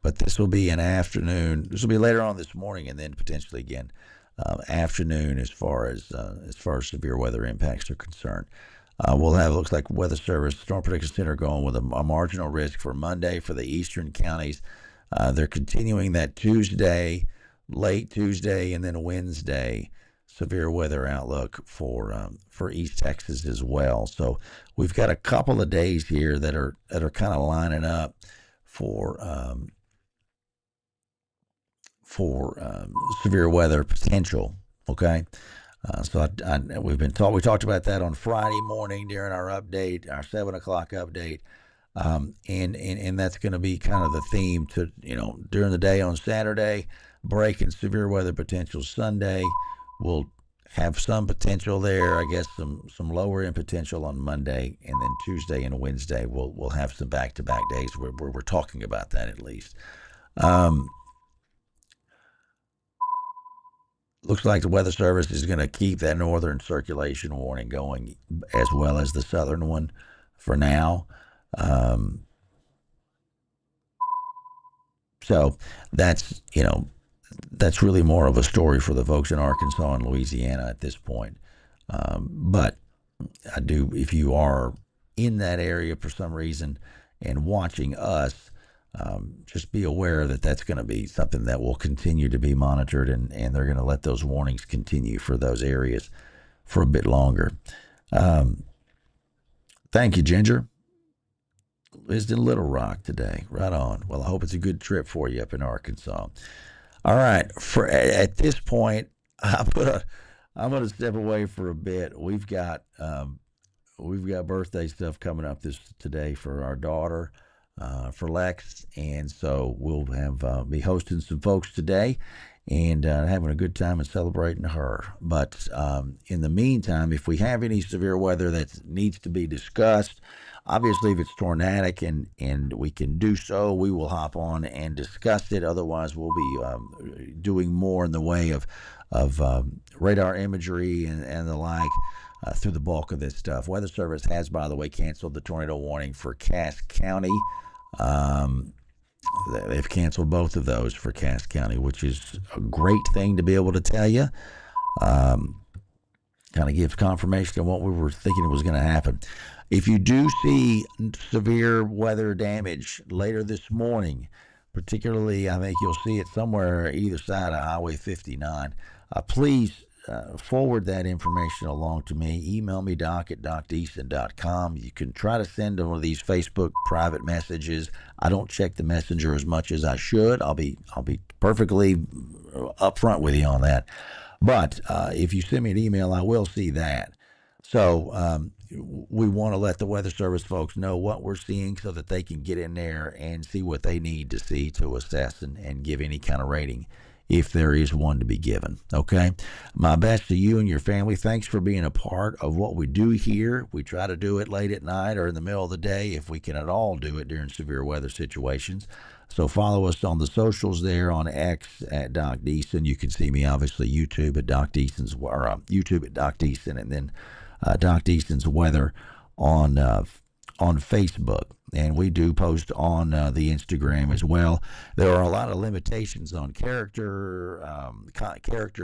but this will be an afternoon. This will be later on this morning, and then potentially again afternoon as far as severe weather impacts are concerned. We'll have, looks like Weather Service Storm Prediction Center going with a marginal risk for Monday for the eastern counties. They're continuing that Tuesday, late Tuesday, and then Wednesday severe weather outlook for East Texas as well. So we've got a couple of days here that are kind of lining up for severe weather potential. Okay. We talked about that on Friday morning during our update, our 7 o'clock update. And that's going to be kind of the theme to, during the day on Saturday, breaking severe weather potential Sunday. We'll have some potential there, I guess some lower end potential on Monday, and then Tuesday and Wednesday we'll have some back to back days where we're talking about that at least. Looks like the Weather Service is going to keep that northern circulation warning going as well as the southern one for now. So that's really more of a story for the folks in Arkansas and Louisiana at this point. But I do, if you are in that area for some reason and watching us, just be aware that that's going to be something that will continue to be monitored, and they're going to let those warnings continue for those areas for a bit longer. Thank you, Ginger. Is in Little Rock today. Right on. Well, I hope it's a good trip for you up in Arkansas. All right. At this point, I'm gonna step away for a bit. We've got birthday stuff coming up today for our daughter, for Lex, and so we'll have be hosting some folks today and having a good time and celebrating her. But in the meantime, if we have any severe weather that needs to be discussed, obviously if it's tornadic and we can do so, we will hop on and discuss it. Otherwise, we'll be doing more in the way of radar imagery and the like through the bulk of this stuff. Weather Service has, by the way, canceled the tornado warning for Cass County. They've canceled both of those for Cass County, which is a great thing to be able to tell you. Kind of gives confirmation of what we were thinking was going to happen. If you do see severe weather damage later this morning, particularly I think you'll see it somewhere either side of Highway 59. Please forward that information along to me. Email me, doc@docdeason.com. You can try to send one of these Facebook private messages. I don't check the messenger as much as I should. I'll be perfectly upfront with you on that. But if you send me an email, I will see that. So we want to let the Weather Service folks know what we're seeing so that they can get in there and see what they need to see to assess and give any kind of rating if there is one to be given. Okay? My best to you and your family. Thanks for being a part of what we do here. We try to do it late at night or in the middle of the day if we can at all do it during severe weather situations. So follow us on the socials there on X at Doc Deason. You can see me obviously YouTube at Doc Deason's or YouTube at Doc Deason, and then Doc Deason's Weather on Facebook. And we do post on the Instagram as well. There are a lot of limitations on character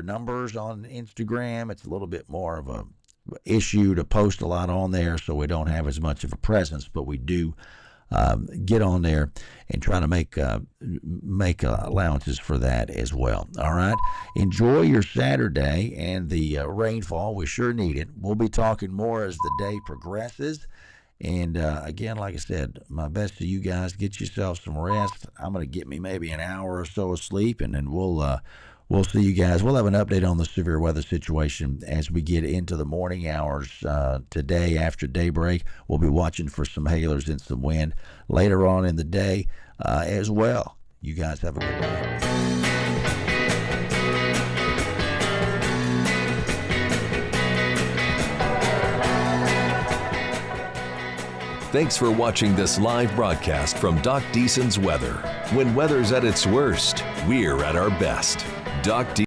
numbers on Instagram. It's a little bit more of a issue to post a lot on there, so we don't have as much of a presence, but we do get on there and try to make allowances for that as well. All right. Enjoy your Saturday and the rainfall. We sure need it. We'll be talking more as the day progresses. And again, like I said, my best to you guys. Get yourself some rest. I'm going to get me maybe an hour or so of sleep, and then we'll see you guys. We'll have an update on the severe weather situation as we get into the morning hours today after daybreak. We'll be watching for some hailers and some wind later on in the day as well. You guys have a good night. Thanks for watching this live broadcast from Doc Deason's Weather. When weather's at its worst, we're at our best. Doc